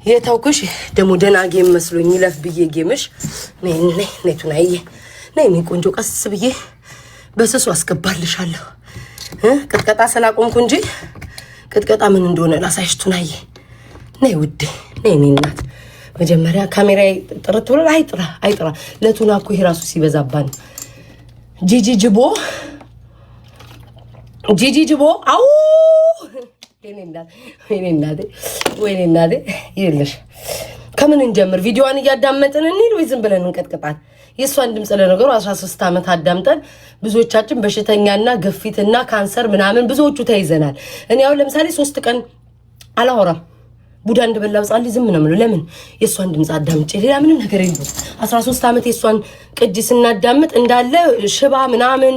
የታውኩሽ ደሞ ደና ጌም መስሎኝ ይለፍ ብዬ ጌምሽ ነይ ቱናዬ ነይ ቆንጆ ቀስ ብዬ በሰሱ አስገባልሻለሁ ቅጥቀጣ ሰላቆምኩ እንጂ ቅጥቀጣ ምን እንደሆነ ላሳይሽ ቱናዬ ነይ ውዴ ነይ እናት መጀመሪያ ካሜራ ጥርት ብሎ አይጥራ ለቱና እኮ ይሄ ራሱ ሲበዛባን ጂጂ ጅቦ አው ወይኔ እናቴ ይልሽ ከምን እንጀምር ቪዲዮዋን እያዳመጥን እንሂድ ወይ ዝም ብለን እንቀጥቅጣት የሷን ድምጽ ለነገሩ 13 ዓመት አዳምጠን ብዙዎቻችን በሽተኛና ግፊትና ካንሰር ምናምን ብዙዎቹ ተይዘናል እኔ አሁን ለምሳሌ 3 ቀን አላወራም ቡዳ እንደበላው ጻልይ ዝም ነው ለምን የሷን ድምጽ አዳምጬ ሌላ ምንም ነገር የለም 13 ዓመት የሷን ቅጅስና አዳምጥ እንዳለ ሽባ ምናምን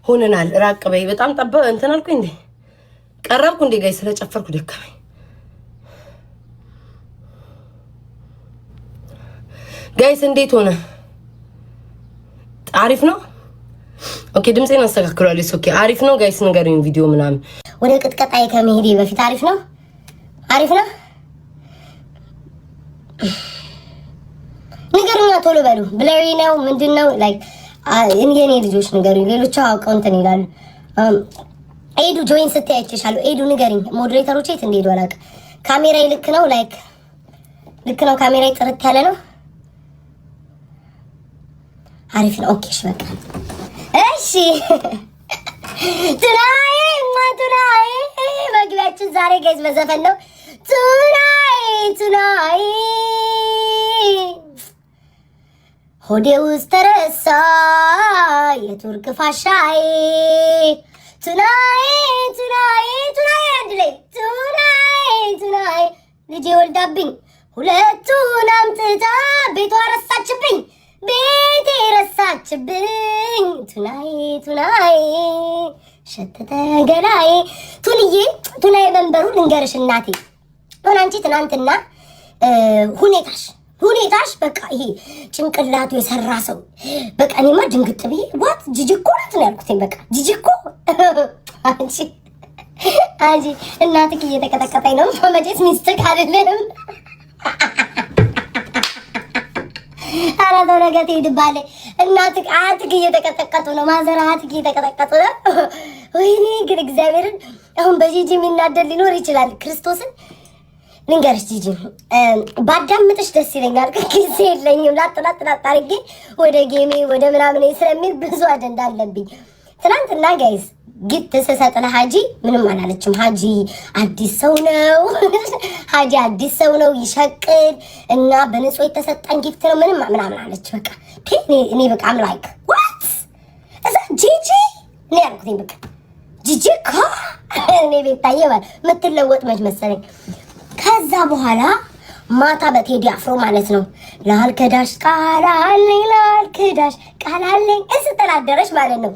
ሆነናል ራቅ በይ በጣም ጠበ እንትን አልኩኝ እንዴ ቀረብኩ እንዴ ጋይ ስለጨፈርኩ ደከመኝ ጋይስ እንዴት ሆነ አሪፍ ነው ኦኬ ድምጼን አስተካክሏል ኦኬ አሪፍ ነው ጋይስ ንገሩኝ ቪዲዮ ምናምን ወደ ቅጥቀጣይ ከመሄዴ በፊት አሪፍ ነው ንገሩኛ ቶሎ በሉ ብለሪ ነው ምንድነው ላይክ የኔ ልጆች ንገሩኝ ሌሎች አውቀው እንትን ይላሉ ኤዱ ጆይን ስትያይችሻለሁ ኤዱ ንገሪኝ ሞዴሬተሮች የት እንደሄዱ አላውቅም ካሜራ ልክ ነው ላይክ ልክ ነው ካሜራ ጥርት ያለ ነው አሪፍ ነው ኦኬ እሺ በቃ እሺ ቱናይ መግቢያችን ዛሬ ጋይዝ በዘፈን ነው ቱናይ ሆዴ ውስጥ ተረሳ የቱርክ ፋሻይ ቱናይ አንድላይ ልጄ ወልዳብኝ ሁለቱን አምጥታ ቤቷ ረሳችብኝ ቤቴ ረሳችብኝ ቱናይ ሸተተ ገላዬ ቱናይ መንበሩ ልንገርሽ እናቴ ሆነ አንቺ ትናንትና ሁኔታሽ በቃ ይሄ ጭንቅላቱ የሰራ ሰው በቃ እኔማ ድንግጥ ብዬ ዋት ጂጂኮ ናት ነው ያልኩት በቃ ጂጂኮ አንቺ እናትክ እየተቀጠቀጠኝ ነው መቼስ ሚስትክ አይደለም አራዶ ነገት ይድባለ እናትክ አትክ እየተቀጠቀጡ ነው ማዘራ አትክ እየተቀጠቀጡ ነው ወይኔ ግን እግዚአብሔርን አሁን በጂጂ የሚናደድ ሊኖር ይችላል ክርስቶስን ልንገርሽ ጂጂ ባዳምጥሽ ደስ ይለኛል ከጊዜ የለኝም ላጥላጥ አድርጌ ወደ ጌሜ ወደ ምናምን ስለሚል ብዙ አጀንዳ አለብኝ ትናንትና ጋይስ ጊፍት ስሰጥ ለሃጂ ምንም አላለችም ሃጂ አዲስ ሰው ነው ይሸቅል እና በንጹህ የተሰጠን ጊፍት ነው ምናምን አለች በቃ እኔ በቃ አም ላይክ ዋት እዛ ጂጂ እኔ ያልኩትኝ በቃ ጂጂ እኮ እኔ ቤታዬ ምትለወጥ መሰለኝ ከዛ በኋላ ማታ በቴዲ አፍሮ ማለት ነው ላልከዳሽ ቃላለኝ እስተላደረሽ ማለት ነው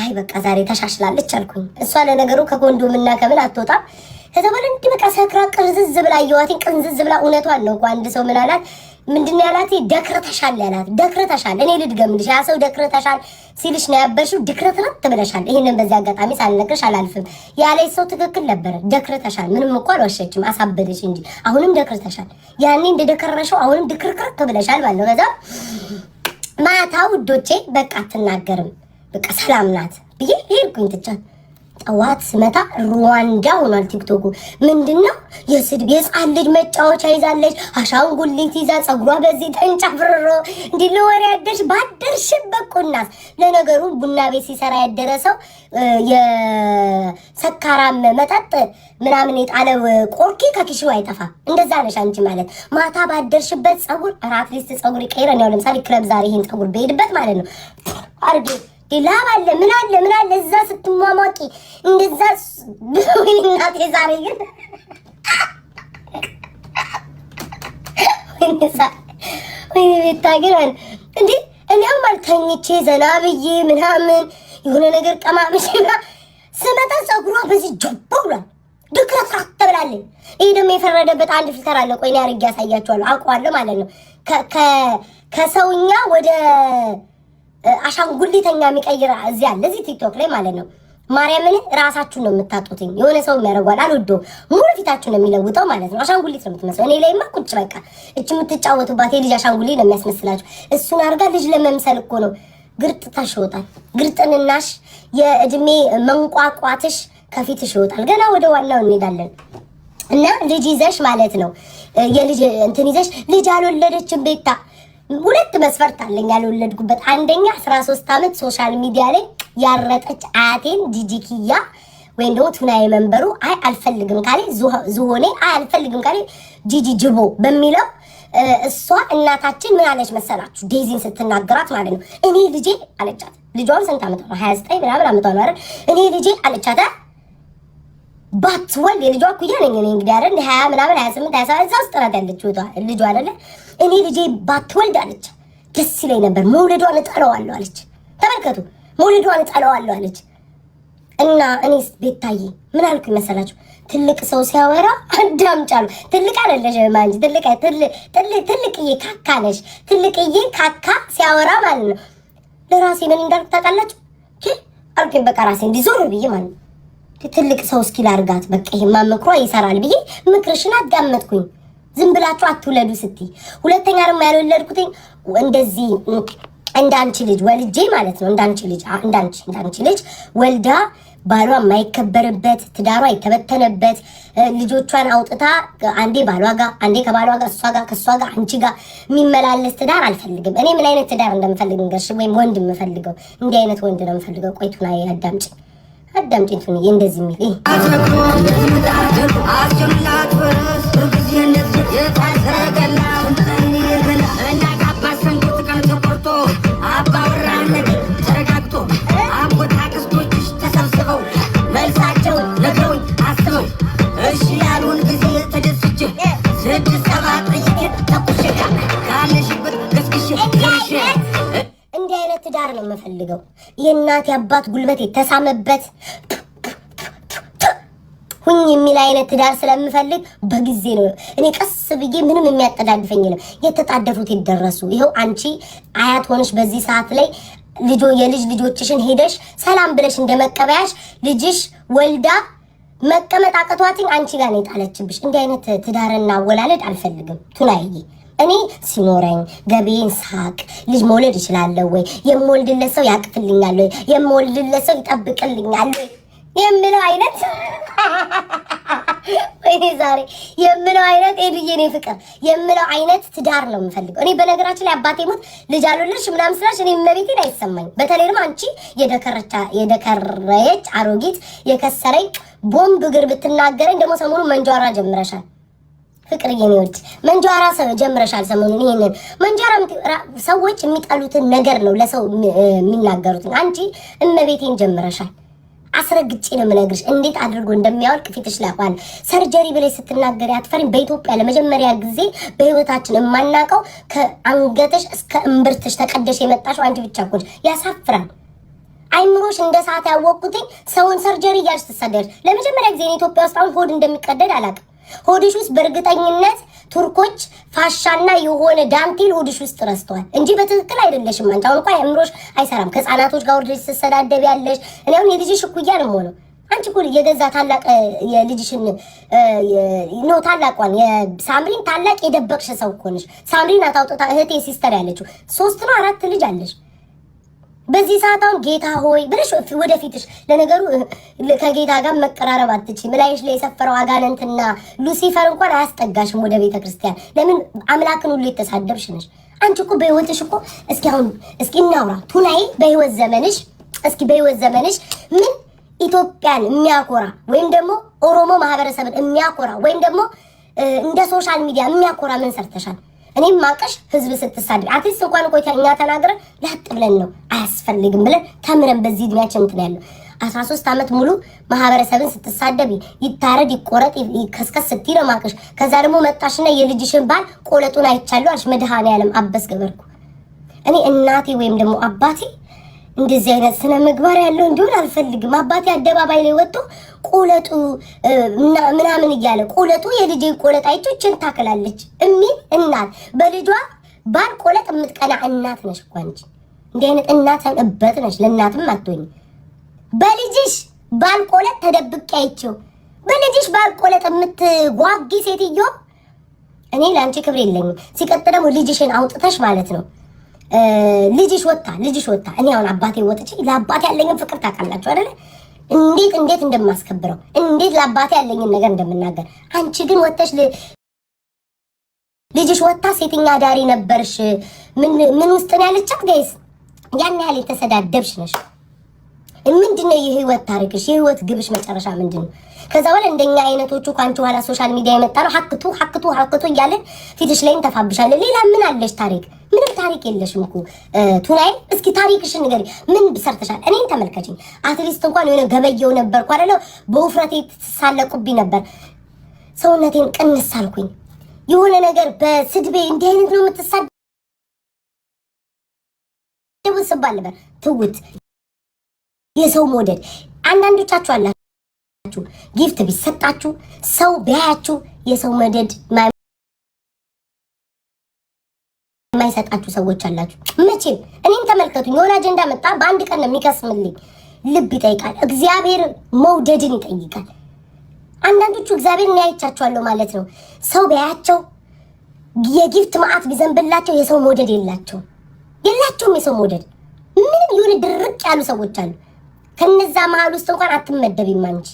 አይ በቃ ዛሬ ተሻሽላለች አልኩኝ እሷ ለነገሩ ከኮንዶምና ከምን አትወጣም ተዘበለ እንዴ በቃ ሰክራ ቅርዝዝ ብላ ያዋቲን ቅንዝዝ ብላ እውነቷን ነው አንድ ሰው ምን አላት ምንድነው ያላት ደክረተሻል ያላት ደክረተሻል እኔ ልድገምልሽ ያ ሰው ደክረተሻል ሲልሽ ነው ያበርሽው ድክረትረት ተብለሻል ይሄንን በዚህ አጋጣሚ ሳልነግርሽ አላልፍም ያለኝ ሰው ትክክል ነበር ደክረተሻል ምንም እንኳን አልዋሸችም አሳበደሽ እንጂ አሁንም ደክረተሻል ያኔ እንደደከረሽው አሁንም ድክርክር ተብለሻል ማለት ነው ማታ ውዶቼ በቃ አትናገርም በቃ ሰላም ናት ብዬ ሄድኩኝ ትቻት ጠዋት ስመታ ሩዋንዳ ሆኗል ቲክቶኩ ምንድነው የስድብ የጻን ልጅ መጫወቻ ይዛለች አሻንጉሊት ይዛ ጸጉሯ በዚህ ተንጫፍርሮ እንዲለወሬ ያደርሽ ባደርሽበት ቁናስ ለነገሩ ቡና ቤት ሲሰራ ያደረሰው የሰካራም መጠጥ ምናምን የጣለው ቆርኪ ከኪሹ አይጠፋ እንደዛ ነሽ አንቺ ማለት ማታ ባደርሽበት ጸጉር አራት ሊስት ጸጉር ይቀይረን ያው ለምሳሌ ክለብ ዛሬ ይሄን ጸጉር በሄድበት ማለት ነው አርዲ ዲላባለ ምን አለ እዛ ስትሟሟቂ እንደዛ እናቴ ዛሬ ግን ወይ ቤታገር እንዴ እኔም አልተኝቼ ዘናብዬ ምናምን የሆነ ነገር ቀማምሽና ስመጣ ጸጉሯ በዚህ ጀባውላ ድክረትራት ተብላለች ይሄ ደግሞ የፈረደበት አንድ ፊልተር አለ ቆይ ያርግ ያሳያችኋለሁ አውቀዋለሁ ማለት ነው ከሰውኛ ወደ አሻንጉሊተኛ የሚቀይራ እዚህ አለ እዚህ ቲክቶክ ላይ ማለት ነው ማርያምን ራሳችሁን ነው የምታጡትኝ። የሆነ ሰው የሚያደርጓል አልወደውም። ሙሉ ፊታችሁን ነው የሚለውጠው ማለት ነው። አሻንጉሊት ነው የምትመስለው። እኔ ላይማ ቁጭ በቃ እቺ የምትጫወቱባት የልጅ አሻንጉሊት ነው የሚያስመስላችሁ። እሱን አድርጋ ልጅ ለመምሰል እኮ ነው። ግርጥታሽ ይወጣል። ግርጥንናሽ የእድሜ መንቋቋትሽ ከፊትሽ ይወጣል። ገና ወደ ዋናው እንሄዳለን። እና ልጅ ይዘሽ ማለት ነው የልጅ እንትን ይዘሽ ልጅ አልወለደችም ቤታ ሁለት መስፈርት አለኝ ያልወለድኩበት። አንደኛ 13 ዓመት ሶሻል ሚዲያ ላይ ያረጠች አያቴን ጂጂኪያ ወይም ደግሞ ቱናዬ መንበሩ አይ አልፈልግም ካለ ዝሆኔ አይ አልፈልግም ካለ ጂጂ ጅቦ በሚለው እሷ እናታችን ምን አለች መሰላችሁ? ዴዚን ስትናገራት ማለት ነው እኔ ልጄ አለቻት። ልጇን ስንት ዓመቷ ነው? 29 ምናምን ዓመቷ ነው አይደል? እኔ ልጄ አለቻት ባትወልድ የልጇ እኩያ ነኝ እኔ እንግዲህ አይደል 20 ምናምን 28 27 እዛ ውስጥ ናት ያለችው ልጇ አይደለ? እኔ ልጄ ባትወልድ አለች ደስ ይለኝ ነበር፣ መውለዷን እጠላዋለሁ አለች። ተመልከቱ፣ መውለዷን እጠላዋለሁ አለች። እና እኔስ ቤታዬ ምን አልኩኝ መሰላችሁ? ትልቅ ሰው ሲያወራ አዳምጫሉ። ትልቅ አይደለሽ ማንጂ ትልቅዬ ካካ ነሽ። ትልቅዬ ካካ ሲያወራ ማለት ነው ለራሴ ምን እንዳልኩ ታውቃላችሁ? አልኩኝ በቃ ራሴ እንዲዞር ብዬ ማለት ነው ትልቅ ሰው እስኪል አርጋት በቃ ይሄማ ምክሯ ይሰራል ብዬ ምክርሽን አዳመጥኩኝ። ዝም ብላችሁ አትውለዱ ስትይ። ሁለተኛ ደግሞ ያልወለድኩት እንደዚህ እንዳንቺ ልጅ ወልጄ ማለት ነው እንዳንቺ ልጅ ወልዳ ባሏ የማይከበርበት ትዳሯ የተበተነበት ልጆቿን አውጥታ አንዴ ባሏ ጋር አንዴ ከባሏ ጋር ከሷ ጋር አንቺ ጋር የሚመላለስ ትዳር አልፈልግም። እኔ ምን አይነት ትዳር እንደምፈልግ እንገርሽ ወይም ወንድ የምፈልገው እንዲህ አይነት ወንድ ነው የምፈልገው። ቆይቱና አዳምጪኝ ቱንዬ እንደዚህ የሚል እንዲህ አይነት ትዳር ነው የምፈልገው። የእናት የአባት ጉልበት የተሳመበት ሁኝ የሚል አይነት ትዳር ስለምፈልግ በጊዜ ነው እኔ ቀስ ብዬ ምንም የሚያጠዳድፈኝ ነው። የተጣደፉት ይደረሱ። ይኸው አንቺ አያት ሆነሽ በዚህ ሰዓት ላይ የልጅ ልጆችሽን ሄደሽ ሰላም ብለሽ እንደመቀበያሽ ልጅሽ ወልዳ መቀመጥ አቅቷትኝ አንቺ ጋር ነው የጣለችብሽ። እንዲህ አይነት ትዳርና አወላለድ አልፈልግም ቱናዬ። እኔ ሲኖረኝ ገቤን ሳቅ ልጅ መውለድ እችላለሁ ወይ? የምወልድለት ሰው ያቅፍልኛል ወይ? የምወልድለት ሰው ይጠብቅልኛል ወይ? የምለው አይነት ወይኔ ዛሬ የምለው አይነት ኤልዬ ፍቅር የምለው አይነት ትዳር ነው የምፈልገው። እኔ በነገራችን ላይ አባቴ ሞት ልጅ አልወለድሽ ምናምን ስላሽ እኔ መቤቴን አይሰማኝ። በተለይ ደግሞ አንቺ የደከረች አሮጊት የከሰረኝ ቦምብ እግር ብትናገረኝ ደግሞ ሰሞኑን መንጃራ ጀምረሻል። ፍቅርዬ ነው ወጭ መንጃራ ጀምረሻል ሰሞኑን። ይሄንን መንጃራ ሰዎች የሚጠሉትን ነገር ነው ለሰው የሚናገሩት። አንቺ እመቤቴን ጀምረሻል። አስረግጬ ነው የምነግርሽ እንዴት አድርጎ እንደሚያወልቅ ፊትሽ ላይ ሆነ። ሰርጀሪ ብለሽ ስትናገሪ አትፈሪም? በኢትዮጵያ ለመጀመሪያ ጊዜ በህይወታችን የማናውቀው ከአንገትሽ እስከ እምብርትሽ ተቀደሽ የመጣሽው አንቺ ብቻ እኮ ነሽ። ያሳፍራል። አይምሮሽ እንደ ሰዓት ያወቅኩትኝ ሰውን ሰርጀሪ እያልሽ ትሰደርሽ። ለመጀመሪያ ጊዜ ኢትዮጵያ ውስጥ አሁን ሆድ እንደሚቀደድ አላውቅም። ሆድሽ ውስጥ በእርግጠኝነት ቱርኮች ፋሻና የሆነ ዳንቴል ሆድሽ ውስጥ ረስተዋል እንጂ በትክክል አይደለሽም። አንቺ አሁን እንኳን አእምሮሽ አይሰራም። ከህፃናቶች ጋር ወርደሽ ስትሰዳደብ ያለሽ እኔ አሁን የልጅሽ እኩያ ነው የምሆነው። አንቺ እኮ የገዛ ታላቅ የልጅሽን ነው ታላቋን የሳምሪን ታላቅ የደበቅሽ ሰው እኮ ነሽ። ሳምሪን አታውጣ እህቴ ሲስተር ያለችው 3 ነው 4 ልጅ አለሽ። በዚህ ሰዓት አሁን ጌታ ሆይ ብለሽ ወደፊትሽ ለነገሩ ከጌታ ጋር መቀራረብ አትችይም። ላይሽ ላይ የሰፈረው አጋንንትና ሉሲፈር እንኳን አያስጠጋሽም ወደ ቤተ ክርስቲያን። ለምን አምላክን ሁሉ የተሳደብሽ ነሽ። አንቺ እኮ በህይወትሽ እኮ እስኪ እናውራ ቱናዬ፣ በህይወት ዘመንሽ ምን ኢትዮጵያን የሚያኮራ ወይም ደግሞ ኦሮሞ ማህበረሰብን የሚያኮራ ወይም ደግሞ እንደ ሶሻል ሚዲያ የሚያኮራ ምን ሰርተሻል? እኔም ማቀሽ ህዝብ ስትሳደብ አትሊስት እንኳን ቆይታ እኛ ተናግረን ላጥ ብለን ነው አያስፈልግም ብለን ተምረን በዚህ እድሜያችን እንትን ያለው 13 ዓመት ሙሉ ማህበረሰብን ስትሳደብ ይታረድ ይቆረጥ ይከስከስ ስትይ ነው ማቀሽ። ከዛ ደግሞ መጣሽና የልጅሽን ባል ቆለጡን አይቻለሁ አልሽ። መድኃኔዓለም አበስ ገበርኩ። እኔ እናቴ ወይም ደግሞ አባቴ እንደዚህ አይነት ስነ ምግባር ያለው እንዲሆን አልፈልግም። አባቴ አደባባይ ላይ ወጥቶ ቆለጡ ምናምን እያለ ቆለጡ የልጄ ቆለጥ አይቶችን ታከላለች እሚል እናት በልጇ ባል ቆለጥ የምትቀና እናት ነሽ እኮ አንቺ። እንዲህ አይነት እናት እበት ነሽ። ለእናትም አትሆኝ። በልጅሽ ባልቆለጥ ተደብቄ አይቼው በልጅሽ ባልቆለጥ የምትጓጊ ሴትዮ እኔ ለአንቺ ክብር የለኝም። ሲቀጥል ደግሞ ልጅሽን አውጥተሽ ማለት ነው ልጅሽ ወጣ እኔ አሁን አባቴ ወጥቼ ለአባቴ ያለኝን ፍቅር ታውቃላችሁ አይደለ? እንዴት እንደማስከብረው እንዴት ለአባቴ ያለኝን ነገር እንደምናገር። አንቺ ግን ወጥተሽ ልጅሽ ወጣ ሴተኛ ዳሪ ነበርሽ ምን ውስጥ ነው ያለቻት ጋይስ? ያን ያህል የተሰዳደብሽ ነሽ። ምንድነው የህይወት ታሪክሽ? የህይወት ግብሽ መጨረሻ ምንድነው? ከዛ በኋላ እንደኛ አይነቶቹ ካንቺ ኋላ ሶሻል ሚዲያ የመጣ ነው ሀክቱ እያለን ፊትሽ ላይም ተፋብሻለን። ሌላ ምን አለሽ ታሪክ? ምንም ታሪክ የለሽም እኮ ቱናይ። እስኪ ታሪክሽን ንገሪ። ምን ብሰርተሻል? እኔን ተመልከችኝ። አትሊስት እንኳን የሆነ ገበየው ነበርኩ አይደለ? በውፍረቴ ተሳለቁብኝ ነበር። ሰውነቴን ቅንስ አልኩኝ። የሆነ ነገር በስድቤ እንዲህ አይነት ነው የምትሳደቡ ስባል ነበር። ትውት የሰው መውደድ አንዳንዶቻችሁ አላችሁ። ጊፍት ቢሰጣችሁ ሰው ቢያያችሁ የሰው መውደድ የማይሰጣችሁ ሰዎች አላችሁ። መቼም እኔን ተመልከቱኝ። የሆነ አጀንዳ መጣ በአንድ ቀን ነው የሚከስምልኝ። ልብ ይጠይቃል። እግዚአብሔር መውደድን ይጠይቃል። አንዳንዶቹ እግዚአብሔርን ያይቻቸዋለሁ ማለት ነው። ሰው ቢያያቸው የጊፍት ማዕት ቢዘንብላቸው የሰው መውደድ የላቸውም። የሰው መውደድ ምንም የሆነ ድርቅ ያሉ ሰዎች አሉ። ከነዛ መሀል ውስጥ እንኳን አትመደቢም አንቺ።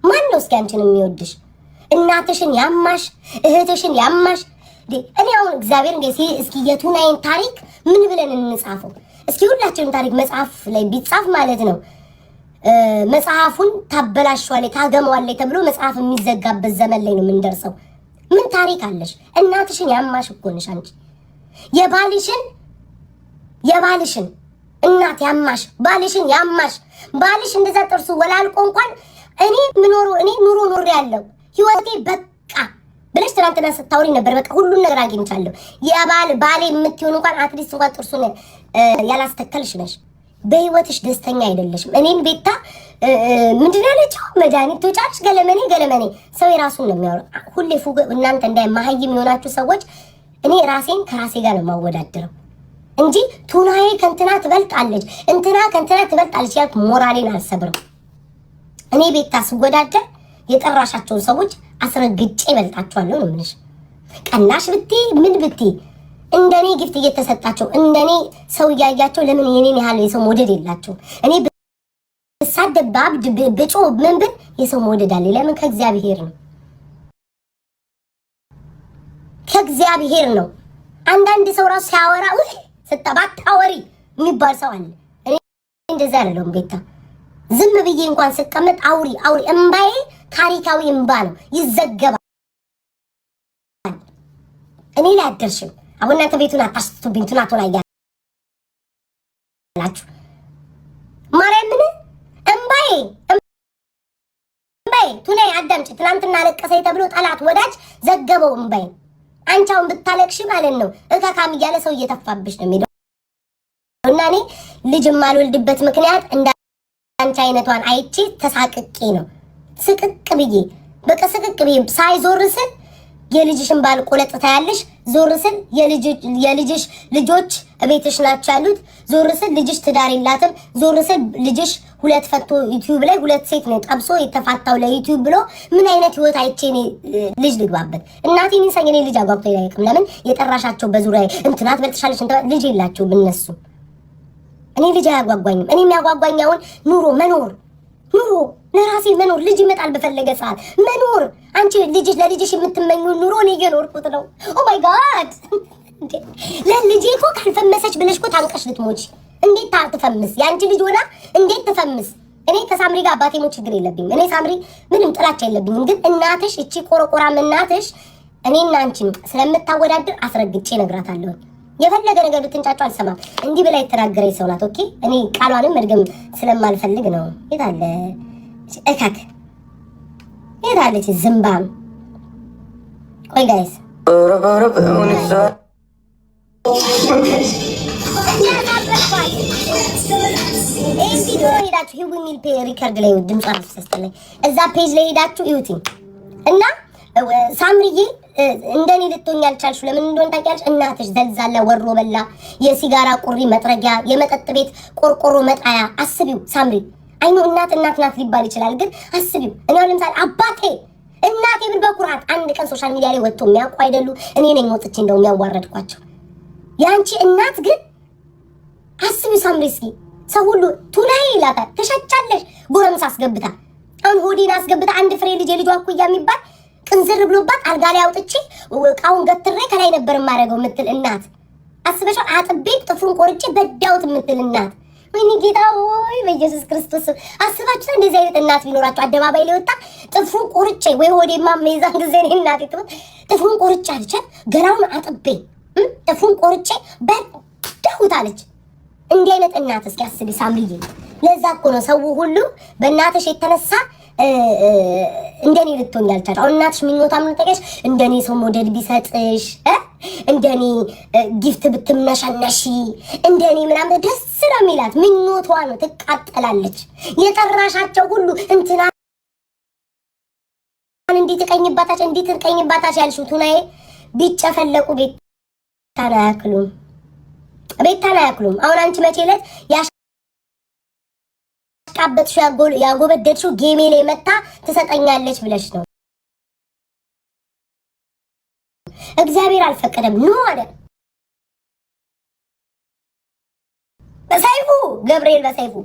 ማን ነው እስኪ አንቺን የሚወድሽ? እናትሽን ያማሽ፣ እህትሽን ያማሽ። እኔ አሁን እግዚአብሔር እንግዲህ እስኪ የቱናይን ታሪክ ምን ብለን እንጻፈው? እስኪ ሁላችንም ታሪክ መጽሐፍ ላይ ቢጻፍ ማለት ነው መጽሐፉን ታበላሽዋለች ታገመዋለች ተብሎ መጽሐፍ የሚዘጋበት ዘመን ላይ ነው የምንደርሰው። ምን ታሪክ አለሽ? እናትሽን ያማሽ እኮ ነሽ አንቺ። የባልሽን እናት ያማሽ፣ ባልሽን ያማሽ። ባልሽ እንደዛ ጥርሱ ወላልቆ እንኳን እኔ ኑሮ ኖር ያለው ህይወቴ በቃ ብለሽ ትናንትና ስታወሪ ነበር። በቃ ሁሉን ነገር አግኝቻለሁ። ባሌ የምትሆን እንኳን አትሊስት እንኳን ጥርሱን ያላስተከልሽ ነሽ። በህይወትሽ ደስተኛ አይደለሽም። እኔን ቤታ ምንድን ያለችው መድኃኒት ትወጫለሽ ገለመኔ። ሰው የራሱን ነው የሚያወራው። ሁሌ ፉግ እናንተ እንዳይ መሀይም የሆናችሁ ሰዎች እኔ ራሴን ከራሴ ጋር ነው የማወዳድረው እንጂ ቱናዬ ከእንትና ትበልጣለች እንትና ከእንትና ትበልጣለች ያልኩ ሞራሌን አልሰብርም። እኔ ቤታ ስወዳደር የጠራሻቸውን ሰዎች አስረግጬ እበልጣቸዋለሁ ነው የምልሽ። ቀናሽ ብቴ ምን ብቴ እንደኔ ጊፍት እየተሰጣቸው እንደኔ ሰው እያያቸው ለምን የኔን ያህል የሰው መውደድ የላቸው? እኔ ብሳደብ ባብድ ብጮ ምን ብል የሰው መውደድ አለ። ለምን? ከእግዚአብሔር ነው ከእግዚአብሔር ነው። አንዳንድ ሰው ራሱ ሲያወራ ስተባት አወሪ የሚባል ሰው አለ። እኔ እንደዛ አይደለም ቤታ። ዝም ብዬ እንኳን ስቀመጥ አውሪ እምባዬ ታሪካዊ እምባ ነው፣ ይዘገባል። እኔ ላይ አደርሽም። አሁን እናንተ ቤቱን አታስቱብኝ። ቱናቶና ያላችሁ ማርያምን እምባዬ ቱናዬ አዳምጪ። ትናንትና አለቀሰኝ ተብሎ ጠላት ወዳጅ ዘገበው እምባዬ። አንቻውን ብታለቅሽ ማለት ነው እካካም እያለ ሰው እየተፋብሽ ነው የሚለው። እና እኔ ልጅ የማልወልድበት ምክንያት እንዳንቺ አይነቷን አይቼ ተሳቅቄ ነው። ስቅቅ ብዬ በቃ ስቅቅ ብዬ ሳይዞር ስል የልጅሽን ባል ቆለጥ ታያለሽ። ዞር ስል የልጅሽ ልጆች ቤትሽ ናቸው ያሉት። ዞር ስል ልጅሽ ትዳር የላትም። ዞር ስል ልጅሽ ሁለት ፈቶ ዩቲዩብ ላይ ሁለት ሴት ነው ጠብሶ የተፋታው ለዩቲዩብ ብሎ ምን አይነት ህይወት አይቼ ልጅ ልግባበት? እናቴ ንሰኝ እኔ ልጅ አጓጉቶ አይላቅም። ለምን የጠራሻቸው በዙሪያ እንትናት በልጥሻለሽ ልጅ የላቸውም እነሱ። እኔ ልጅ አያጓጓኝም። እኔ የሚያጓጓኝ አሁን ኑሮ ለራሴ መኖር። ልጅ ይመጣል በፈለገ ሰዓት መኖር። አንቺ ለልጅሽ የምትመኙ ኑሮ እኔ እየኖርኩት ነው። ኦ ማይ ጋድ ለልጄ እኮ ካልፈመሰች ብለሽ እኮ ታንቀሽ ልትሞች። እንዴት ትፈምስ? የአንቺ ልጅ ሆና እንዴት ትፈምስ? እኔ ከሳምሪ ጋር አባቴ ሞት ችግር የለብኝም። እኔ ሳምሪ ምንም ጥላቻ የለብኝም። ግን እናትሽ እቺ ቆረቆራም እናትሽ እኔና አንቺን ስለምታወዳድር አስረግጬ እነግራታለሁ። የፈለገ ነገር ብትንጫጫ አልሰማም። እንዲህ ብላ የተናገረኝ ሰው ናት። ኦኬ እኔ ቃሏንም መድገም ስለማልፈልግ ነው። የት አለ እካክ የት አለች ዝምባም? ቆይ ጋይስ ሄዳችሁ ሂው ሚል ሪከርድ ላይ ድምጿ አልተሰስተለኝ እዛ ፔጅ ላይ ሄዳችሁ ይዩትኝ እና ሳምሪዬ እንደኔ ልትሆኝ ያልቻልሽ ለምን እንደሆነ ታውቂያለሽ? እናትሽ ዘልዛላ ወሮ በላ የሲጋራ ቁሪ መጥረጊያ የመጠጥ ቤት ቆርቆሮ መጣያ። አስቢው ሳምሪ አይኑ እናት ናት ሊባል ይችላል። ግን አስቢው እኔ ለምሳሌ አባቴ እናቴ ብል በኩራት አንድ ቀን ሶሻል ሚዲያ ላይ ወጥቶ የሚያውቁ አይደሉ? እኔ ነኝ ወጥቼ እንደው የሚያዋረድኳቸው። ያንቺ እናት ግን አስቢው ሳምሪ እስኪ ሰው ሁሉ ቱናዬ ይላታል። ተሻጫለሽ ጎረምሳ አስገብታ አሁን ሆዴን አስገብታ አንድ ፍሬ ልጅ የልጇ እኩያ የሚባል ቅንዝር ብሎባት አልጋ ላይ አውጥቼ እቃውን ገትሬ ከላይ ነበር የማደርገው የምትል እናት አስበሻል? አጥቤ ጥፍሩን ቆርጬ በዳውት የምትል እናት ወይኔ ጌታ ሆይ በኢየሱስ ክርስቶስ አስባችሁ እንደዚህ አይነት እናት ቢኖራችሁ አደባባይ ላይ ወጣ ጥፍሩን ቆርጬ ወይ ሆዴማ መይዛን ጊዜ ነው እናቴ ጥፍሩን ቆርጬ አለች። ገላውን አጥቤ ጥፍሩን ቆርጬ በዳውት አለች። እንዲህ አይነት እናት እስኪ አስቢ ሳምሪዬ። ለዛ እኮ ነው ሰው ሁሉ በእናትሽ የተነሳ እንደኔ ልትሆኝ ያልቻለሽ። አሁን እናትሽ ምኞቷ ምን ተቀሽ? እንደኔ ሰው ሞዴል ቢሰጥሽ እንደኔ ጊፍት ብትምነሻነሺ እንደኔ ምናምን ደስ ነው የሚላት ምኞቷ ነው። ትቃጠላለች። የጠራሻቸው ሁሉ እንትና እንዴት ተቀኝባታች እንዴት ተቀኝባታች ያልሽው ቱናዬ ቢጨፈለቁ ቤታን አያክሉም። አሁን አንቺ መቼ ዕለት ያሽቃበጥሽው ያጎበደድሽው ጌሜ ላይ መታ ትሰጠኛለች ብለሽ ነው። እግዚአብሔር አልፈቀደም ነው አለ በሰይፉ ገብርኤል በሰይፉ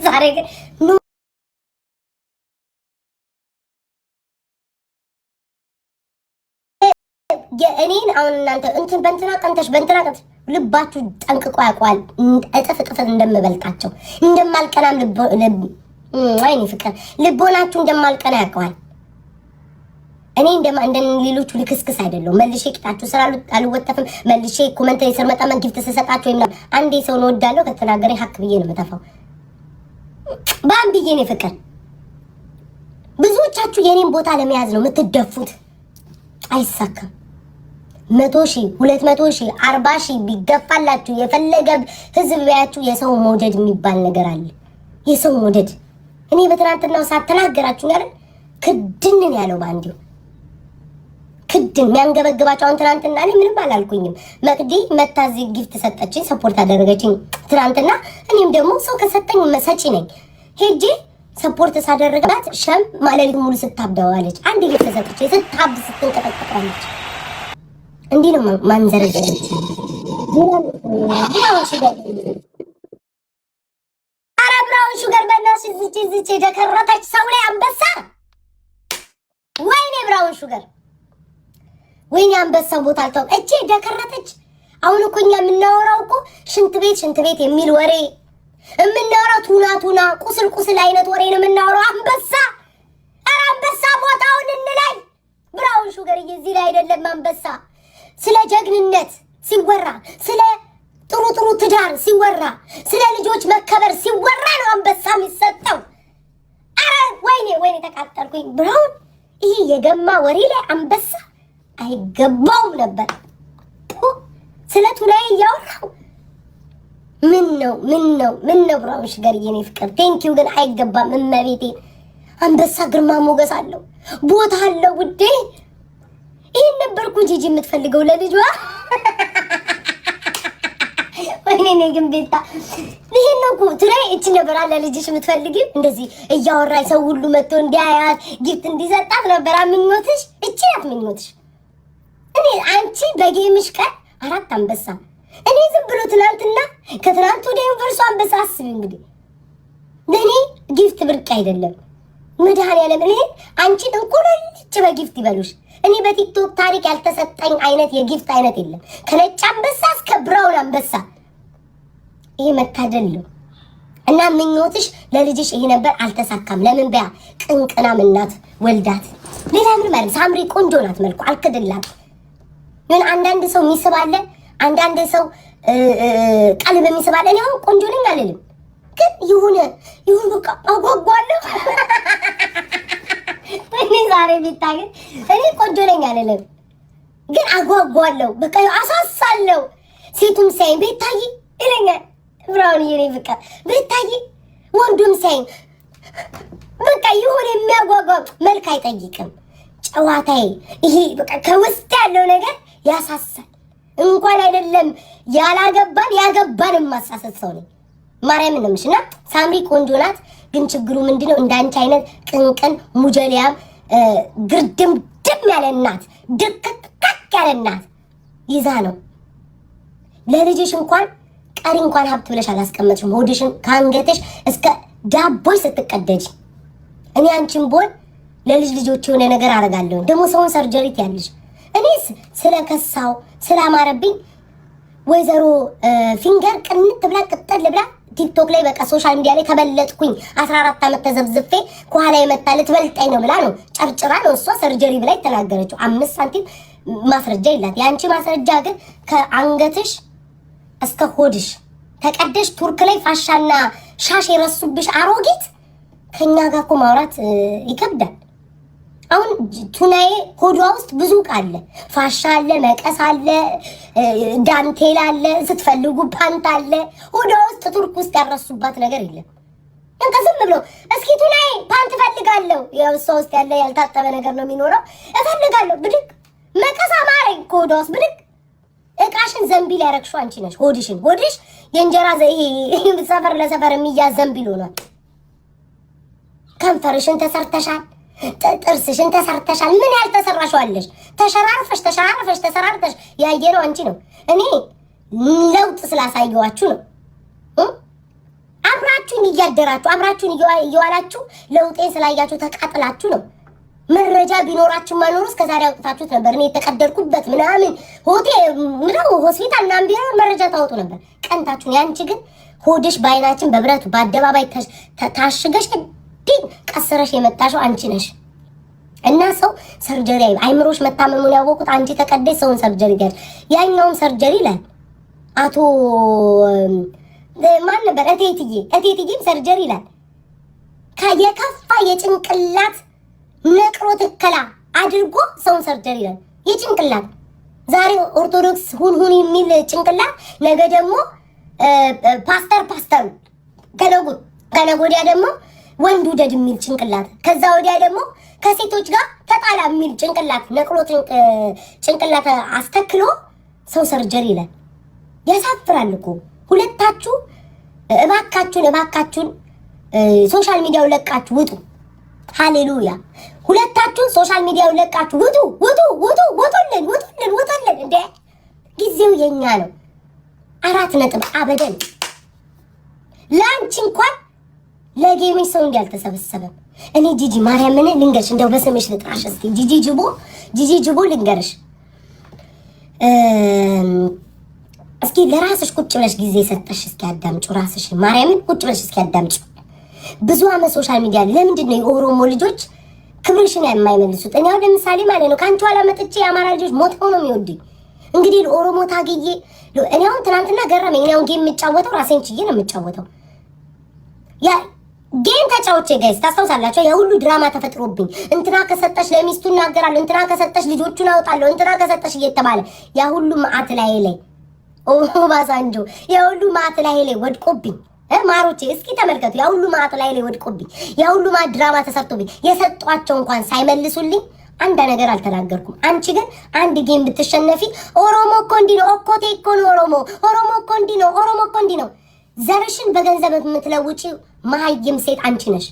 ዛሬ ግን እኔን አሁን እናንተ እንትን በእንትና ቀንተሽ በእንትና ቀንተሽ ልባችሁ ጠንቅቆ ያውቀዋል። እጥፍ እንደምበልጣቸው እንደማልቀናም ወይኔ ፍቅር ልቦናችሁ እንደማልቀና ያውቀዋል። እኔ እንደ ሌሎቹ ልክስክስ አይደለሁም። መልሼ ቂጣችሁ ስራ አልወተፍም። መልሼ ኮመንት ላይ ስር መጣ ጊፍት ተሰጣችሁ ወይም አንዴ ሰው ነው ወዳለው ከተናገረኝ ሀክ ብዬ ነው የምተፋው። ባም ብዬ ነው ፍቅር። ብዙዎቻችሁ የኔን ቦታ ለመያዝ ነው የምትደፉት። አይሳካም። 100,000 200,000 40,000 ቢገፋላችሁ የፈለገ ህዝብ ቢያችሁ የሰው መውደድ የሚባል ነገር አለ። የሰው መውደድ እኔ በትናንትናው ሳትናገራችሁ ያለ ክድንን ያለው ባንዲው ክድን የሚያንገበግባቸው አሁን ትናንትና እኔ ምንም አላልኩኝም። መቅዲ መታዚ ጊፍት ሰጠችኝ፣ ሰፖርት አደረገችኝ ትናንትና። እኔም ደግሞ ሰው ከሰጠኝ መሰጪ ነኝ። ሄጄ ሰፖርት ሳደረጋት ሸም ማለሊት ሙሉ ስታብደዋለች። አንድ ጊፍት ሰጠች፣ ስታብድ ስትንቀጠቀጣለች። እንዲህ ነው ማንዘረዘ ብራውን ሹገር በእናትሽ ዝቼ ደከረተች ሰው ላይ አንበሳ። ወይኔ ብራውን ሹገር ወይኔ አንበሳ ቦታ አልተው እጄ ደከረተች። አሁን እኮ እኛ የምናወራው እኮ ሽንት ቤት የሚል ወሬ የምናወራው ቱና ቁስል አይነት ወሬ ነው የምናወራው። አንበሳ አንበሳ ቦታውን እንላይ ብራውን ሹገር እዚህ ላይ አይደለም አንበሳ። ስለ ጀግንነት ሲወራ ስለ ጥሩ ትዳር ሲወራ ስለ ልጆች መከበር ሲወራ ነው አንበሳ የሚሰጠው። አረ ወይኔ ተቃጠልኩኝ። ብራውን ይሄ የገማ ወሬ ላይ አንበሳ አይገባውም ነበር። ስለ ቱናዬ እያወራው ምን ነው ብራውን ሹገር የኔ ፍቅር ቴንኪው። ግን አይገባም። እመቤቴ አንበሳ ግርማ ሞገስ አለው፣ ቦታ አለው ውዴ። ይሄን ነበርኩ ጂጂ የምትፈልገው ለልጇ። ወይኔ ግን ቤታ ይሄን ነው ቱናዬ እቺ ነበር አለ ልጅሽ የምትፈልጊው። እንደዚህ እያወራኝ ሰው ሁሉ መጥቶ እንዲያያት ጊፍት እንዲሰጣት ነበር ምኞትሽ። እቺ ናት ምኞትሽ። እኔ አንቺ በጌምሽ ቀን 4 አንበሳ እኔ ዝም ብሎ ትናንትና ከትናንት ወደ ዩኒቨርሲቲ አንበሳ አስቢ እንግዲህ። ለኔ ጊፍት ብርቅ አይደለም። መድኃኒዓለም እኔ አንቺን እንቁልልጭ በጊፍት ይበሉሽ። እኔ በቲክቶክ ታሪክ ያልተሰጠኝ አይነት የጊፍት አይነት የለም። ከነጭ አንበሳ እስከ ብራውን አንበሳ ይሄ መታደል ነው። እና ምኞትሽ ለልጅሽ ይሄ ነበር፣ አልተሳካም። ለምን በያ ቅንቅናም እናት ወልዳት ሌላ ምን ማለት ሳምሪ ቆንጆ ናት፣ መልኩ አልክድላት። ምን አንዳንድ ሰው የሚስባለ አንዳንድ ሰው ቀልብ የሚስባለ። እኔ አሁን ቆንጆ ነኝ አልልም፣ ግን ይሁን በቃ አጓጓለሁ። እኔ ዛሬ ቢታገኝ እኔ ቆንጆ ነኝ አልልም፣ ግን አጓጓለሁ። በቃ አሳሳለሁ። ሴቱም ሳይን ቤታይ ይለኛል ብራውን የኔ በቃ ቤታይ፣ ወንዱም ሳይን በቃ ይሁን የሚያጓጓ መልክ አይጠይቅም። ጨዋታዬ ይሄ በቃ ከውስጥ ያለው ነገር ያሳሳል። እንኳን አይደለም ያላገባን ያገባን ማሳሰት ሰው ነኝ። ማርያም ነው ምሽና ሳምሪ ቆንጆ ናት። ግን ችግሩ ምንድነው እንዳንቺ አይነት ቅንቅን ሙጀሊያም ግርድም ድም ያለ እናት ድቅቅ ያለ እናት ይዛ ነው ለልጅሽ እንኳን ቀሪ እንኳን ሀብት ብለሽ አላስቀመጥሽም። ሆድሽን ከአንገትሽ እስከ ዳቦሽ ስትቀደጂ እኔ አንቺን ቦል ለልጅ ልጆች የሆነ ነገር አደርጋለሁ። ደግሞ ሰውን ሰርጀሪት ያለሽ እኔስ ስለከሳው ስላማረብኝ ወይዘሮ ፊንገር ቅንት ብላ ቅጠል ብላ ቲክቶክ ላይ በቃ ሶሻል ሚዲያ ላይ ተበለጥኩኝ 14 ዓመት ተዘብዝፌ ከኋላ የመጣለ ትበልጣኝ ነው ብላ ነው ጨርጭራ ነው እሷ ሰርጀሪ ብላ የተናገረችው። 5 ሳንቲም ማስረጃ ይላት። ያንቺ ማስረጃ ግን ከአንገትሽ እስከ ሆድሽ ተቀደሽ ቱርክ ላይ ፋሻና ሻሽ የረሱብሽ አሮጊት ከኛ ጋር እኮ ማውራት ይከብዳል። አሁን ቱናዬ ሆዷ ውስጥ ብዙ ቃለ ፋሻ አለ፣ መቀስ አለ፣ ዳንቴል አለ፣ ስትፈልጉ ፓንት አለ። ሆዷ ውስጥ ቱርክ ውስጥ ያረሱባት ነገር የለም። እንካ ዝም ብሎ እስኪ ቱናዬ ፓንት እፈልጋለሁ። ያው እሷ ውስጥ ያለ ያልታጠበ ነገር ነው የሚኖረው። እፈልጋለሁ ብድግ መቀስ አማረኝ ከሆዷ ውስጥ ብድግ። እቃሽን ዘንቢል ያረግሽው አንቺ ነሽ። ሆድሽ የእንጀራ ሰፈር ለሰፈር የሚያዝ ዘንቢል ሆኗል። ከንፈርሽን ተሰርተሻል፣ ጥርስሽን ተሰርተሻል። ምን ያልተሰራሽው አለሽ? ተሸራርፈሽ ያየነው አንቺ ነው። እኔ ለውጥ ስላሳየዋችሁ ነው። አብራችሁን እያደራችሁ አብራችሁን እየዋላችሁ ለውጤን ስላያችሁ ተቃጥላችሁ ነው። መረጃ ቢኖራችሁ ማኖር እስከዛሬ አውጥታችሁት ነበር። እኔ የተቀደድኩበት ምናምን ሆስፒታል ምናምን ቢሆን መረጃ ታወጡ ነበር። ቀንታችሁን። ያንቺ ግን ሆድሽ በአይናችን በብረቱ በአደባባይ ታሽገሽ ቀስረሽ የመጣሽው አንቺ ነሽ። እና ሰው ሰርጀሪ አይምሮሽ መታመሙን ያወቁት አንቺ ተቀደሽ ሰውን ሰርጀሪ ጋር ያኛውም ሰርጀሪ ይላል። አቶ ማን ነበር? እቴትዬም ሰርጀሪ ይላል። የከፋ የጭንቅላት ነቅሮ ትከላ አድርጎ ሰውን ሰርጀሪ ይላል። የጭንቅላት ዛሬ ኦርቶዶክስ ሁን የሚል ጭንቅላት ነገ ደግሞ ፓስተር ከነገ ወዲያ ደግሞ ወንዱ ደድ የሚል ጭንቅላት፣ ከዛ ወዲያ ደግሞ ከሴቶች ጋር ተጣላ የሚል ጭንቅላት ነቅሎ ጭንቅላት አስተክሎ ሰው ሰርጀሪ ይላል። ያሳፍራል እኮ ሁለታችሁ። እባካችሁን ሶሻል ሚዲያው ለቃችሁ ውጡ። ሃሌሉያ! ሁለታችሁ ሶሻል ሚዲያው ለቃችሁ ውጡልን። እንደ ጊዜው የኛ ነው። 4 ነጥብ አበደን። ላንቺ እንኳን ለጌምሽ ሰው እንዲያልተሰበሰበ እኔ ጂጂ ማርያምን ልንገርሽ፣ እንደው በስምሽ ልጥራሽ እስቲ ጂጂ ጅቦ ልንገርሽ። እስኪ ለራስሽ ቁጭ ብለሽ ጊዜ ሰጠሽ እስኪ አዳምጪ። ራስሽ ማርያምን ቁጭ ብለሽ እስኪ አዳምጪ። ብዙ አመት ሶሻል ሚዲያ ለምንድን ነው የኦሮሞ ልጆች ክብርሽን የማይመልሱት? እኔ አሁን ለምሳሌ ማለት ነው ከአንቺ ኋላ መጥቼ የአማራ ልጆች ሞተው ነው የሚወዱኝ። እንግዲህ ለኦሮሞ ታግዬ እኔ አሁን ትናንትና ገረመኝ። እኔ አሁን ጌም የምጫወተው ራሴን ችዬ ነው የምጫወተው። ያ ጌም ተጫውቼ ጋይስ ታስታውሳላችሁ? የሁሉ ድራማ ተፈጥሮብኝ እንትና ከሰጠሽ ለሚስቱ እናገራለሁ፣ እንትና ከሰጠሽ ልጆቹን አውጣለሁ፣ እንትና ከሰጠሽ እየተባለ ያ ሁሉ ማአት ላይ ባሳንጆ ያ ሁሉ ማአት ላይ ወድቆብኝ ማሮቼ እስኪ ተመልከቱ። ያ ሁሉ ማአት ላይ ወድቆብኝ ያ ሁሉ ማአት ድራማ ተሰርቶብኝ የሰጧቸው እንኳን ሳይመልሱልኝ አንድ ነገር አልተናገርኩም። አንቺ ግን አንድ ጌም ብትሸነፊ ኦሮሞ እኮ እንዲህ ነው፣ ኦኮቴ እኮ ነው ኦሮሞ እኮ እንዲህ ነው፣ ኦሮሞ እኮ እንዲህ ነው። ዘርሽን በገንዘብ የምትለውጪ መሀይም ሴት አንቺ ነሽ።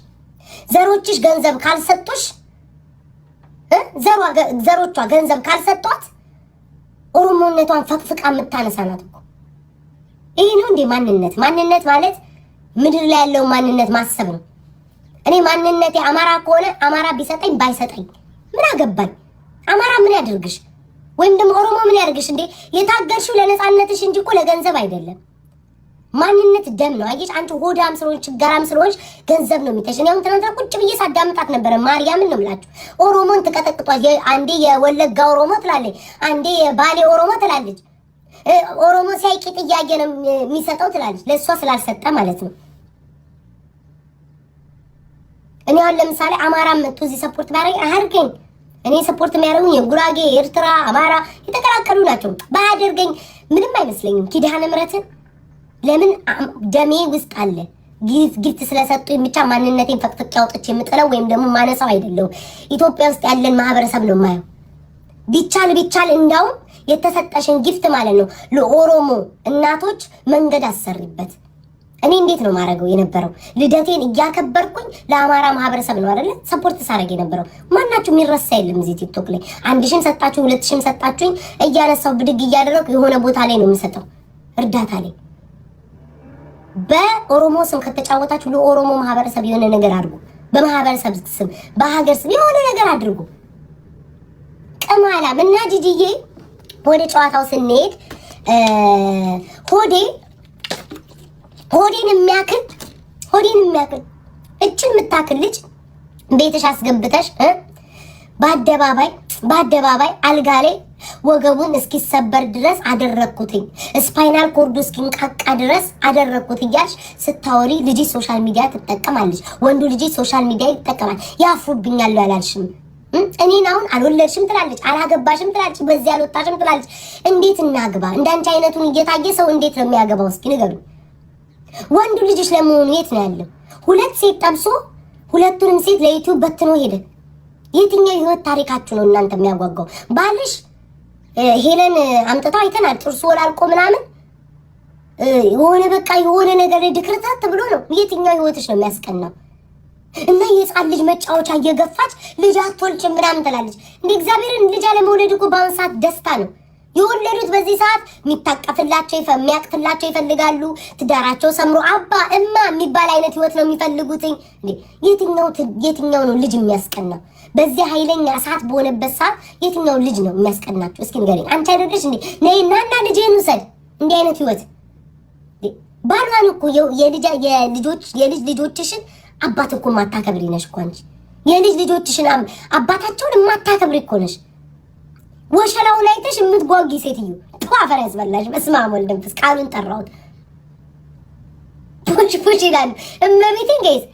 ዘሮችሽ ገንዘብ ካልሰጡሽ ዘሮቿ ገንዘብ ካልሰጧት ኦሮሞነቷን ፈቅፍቃ የምታነሳ ናት እኮ። ይሄ ነው እንዴ ማንነት? ማንነት ማለት ምድር ላይ ያለው ማንነት ማሰብ ነው። እኔ ማንነቴ አማራ ከሆነ አማራ ቢሰጠኝ ባይሰጠኝ ምን አገባኝ? አማራ ምን ያድርግሽ? ወይም ደግሞ ኦሮሞ ምን ያድርግሽ? እንዴ የታገልሽው ለነፃነትሽ እንጂ እኮ ለገንዘብ አይደለም። ማንነት ደም ነው። አየሽ አንቺ ሆዳም ስለሆንሽ ችጋራም ስለሆንሽ ገንዘብ ነው የሚተሽ። እኔ አሁን ትናንትና ቁጭ ብዬ ሳዳምጣት ነበረ። ማርያምን ነው የምላችሁ። ኦሮሞን ትቀጠቅጧል። አንዴ የወለጋ ኦሮሞ ትላለች፣ አንዴ የባሌ ኦሮሞ ትላለች። ኦሮሞ ሲያይቂ ጥያቄ ነው የሚሰጠው ትላለች። ለእሷ ስላልሰጠ ማለት ነው። እኔ አሁን ለምሳሌ አማራ መጥቶ እዚህ ሰፖርት ቢያደርግ አያርገኝ። እኔ ሰፖርት የሚያደርጉኝ የጉራጌ፣ ኤርትራ፣ አማራ የተቀላቀሉ ናቸው። ባያደርገኝ ምንም አይመስለኝም። ኪዳነ ምሕረትን ለምን ደሜ ውስጥ አለ። ጊፍት ስለሰጡኝ ብቻ ማንነቴን ፈቅፍቄ አውጥቼ የምጥለው ወይም ደግሞ ማነሳው አይደለሁም። ኢትዮጵያ ውስጥ ያለን ማህበረሰብ ነው የማየው። ቢቻል እንዳውም የተሰጠሽን ጊፍት ማለት ነው ለኦሮሞ እናቶች መንገድ አሰሪበት። እኔ እንዴት ነው ማረገው የነበረው? ልደቴን እያከበርኩኝ ለአማራ ማህበረሰብ ነው አይደለ ሰፖርት ሳረግ የነበረው። ማናችሁ የሚረሳ የለም እዚህ ቲክቶክ ላይ 1000 ሰጣችሁ 2000 ሰጣችሁኝ እያነሳው ብድግ እያደረኩ የሆነ ቦታ ላይ ነው የምሰጠው እርዳታ ላይ። በኦሮሞ ስም ከተጫወታችሁ ለኦሮሞ ማህበረሰብ የሆነ ነገር አድርጉ። በማህበረሰብ ስም በሀገር ስም የሆነ ነገር አድርጉ። ቅማላም እና ጂጂዬ ወደ ጨዋታው ስንሄድ ሆዴን የሚያክል እችን የምታክል ልጅ ቤትሽ አስገብተሽ በአደባባይ አልጋ ላይ ወገቡን እስኪሰበር ድረስ አደረኩትኝ፣ ስፓይናል ኮርዱ እስኪንቃቃ ድረስ አደረኩት እያልሽ ስታወሪ ልጅ ሶሻል ሚዲያ ትጠቀማለች። ወንዱ ልጅ ሶሻል ሚዲያ ይጠቀማል። ያፍሩብኛል ያላልሽም እኔን አሁን አልወለድሽም ትላለች፣ አላገባሽም ትላለች፣ በዚህ አልወጣሽም ትላለች። እንዴት እናግባ? እንዳንቺ አይነቱን እየታየ ሰው እንዴት ነው የሚያገባው? እስኪ ንገሩ። ወንዱ ልጅሽ ለመሆኑ የት ነው ያለው? 2 ሴት ጠብሶ 2ቱንም ሴት ለዩቲዩብ በትኖ ሄደ። የትኛው ህይወት ታሪካችሁ ነው እናንተ የሚያጓጓው? ባልሽ ሄለን አምጥታው አይተናል። ጥርሱ ወላልቆ ምናምን የሆነ በቃ የሆነ ነገር ድክርታት ብሎ ነው። የትኛው ህይወትሽ ነው የሚያስቀናው? እና የጻን ልጅ መጫወቻ እየገፋች ልጅ አትወልጭም ምናምን ትላለች። እንደ እግዚአብሔርን ልጅ አለመውለድ እኮ በአሁን ሰዓት ደስታ ነው። የወለዱት በዚህ ሰዓት የሚታቀፍላቸው የሚያቅፍላቸው ይፈልጋሉ። ትዳራቸው ሰምሮ አባ እማ የሚባል አይነት ህይወት ነው የሚፈልጉት። የትኛው ነው ልጅ የሚያስቀናው? በዚህ ኃይለኛ እሳት በሆነበት ሰዓት የትኛው ልጅ ነው የሚያስቀናችሁ? እስኪ ንገሪኝ። አንቺ አይደለሽ እንዴ ነይና ልጄን ውሰድ። እንዲህ አይነት ህይወት ባሏን እኮ የልጅ ልጆችሽን አባት እኮ ማታከብሪ ነሽ እኮ አንቺ። የልጅ ልጆችሽን አባታቸውን ማታከብሪ እኮ ነሽ። ወሸላውን አይተሽ የምትጓጊ ሴትዮ አፈር ያስበላሽ። በስመ አብ ወልድ መንፈስ ቃሉን ጠራሁት። ፑሽ ይላል እመቤቴን ጋይስ።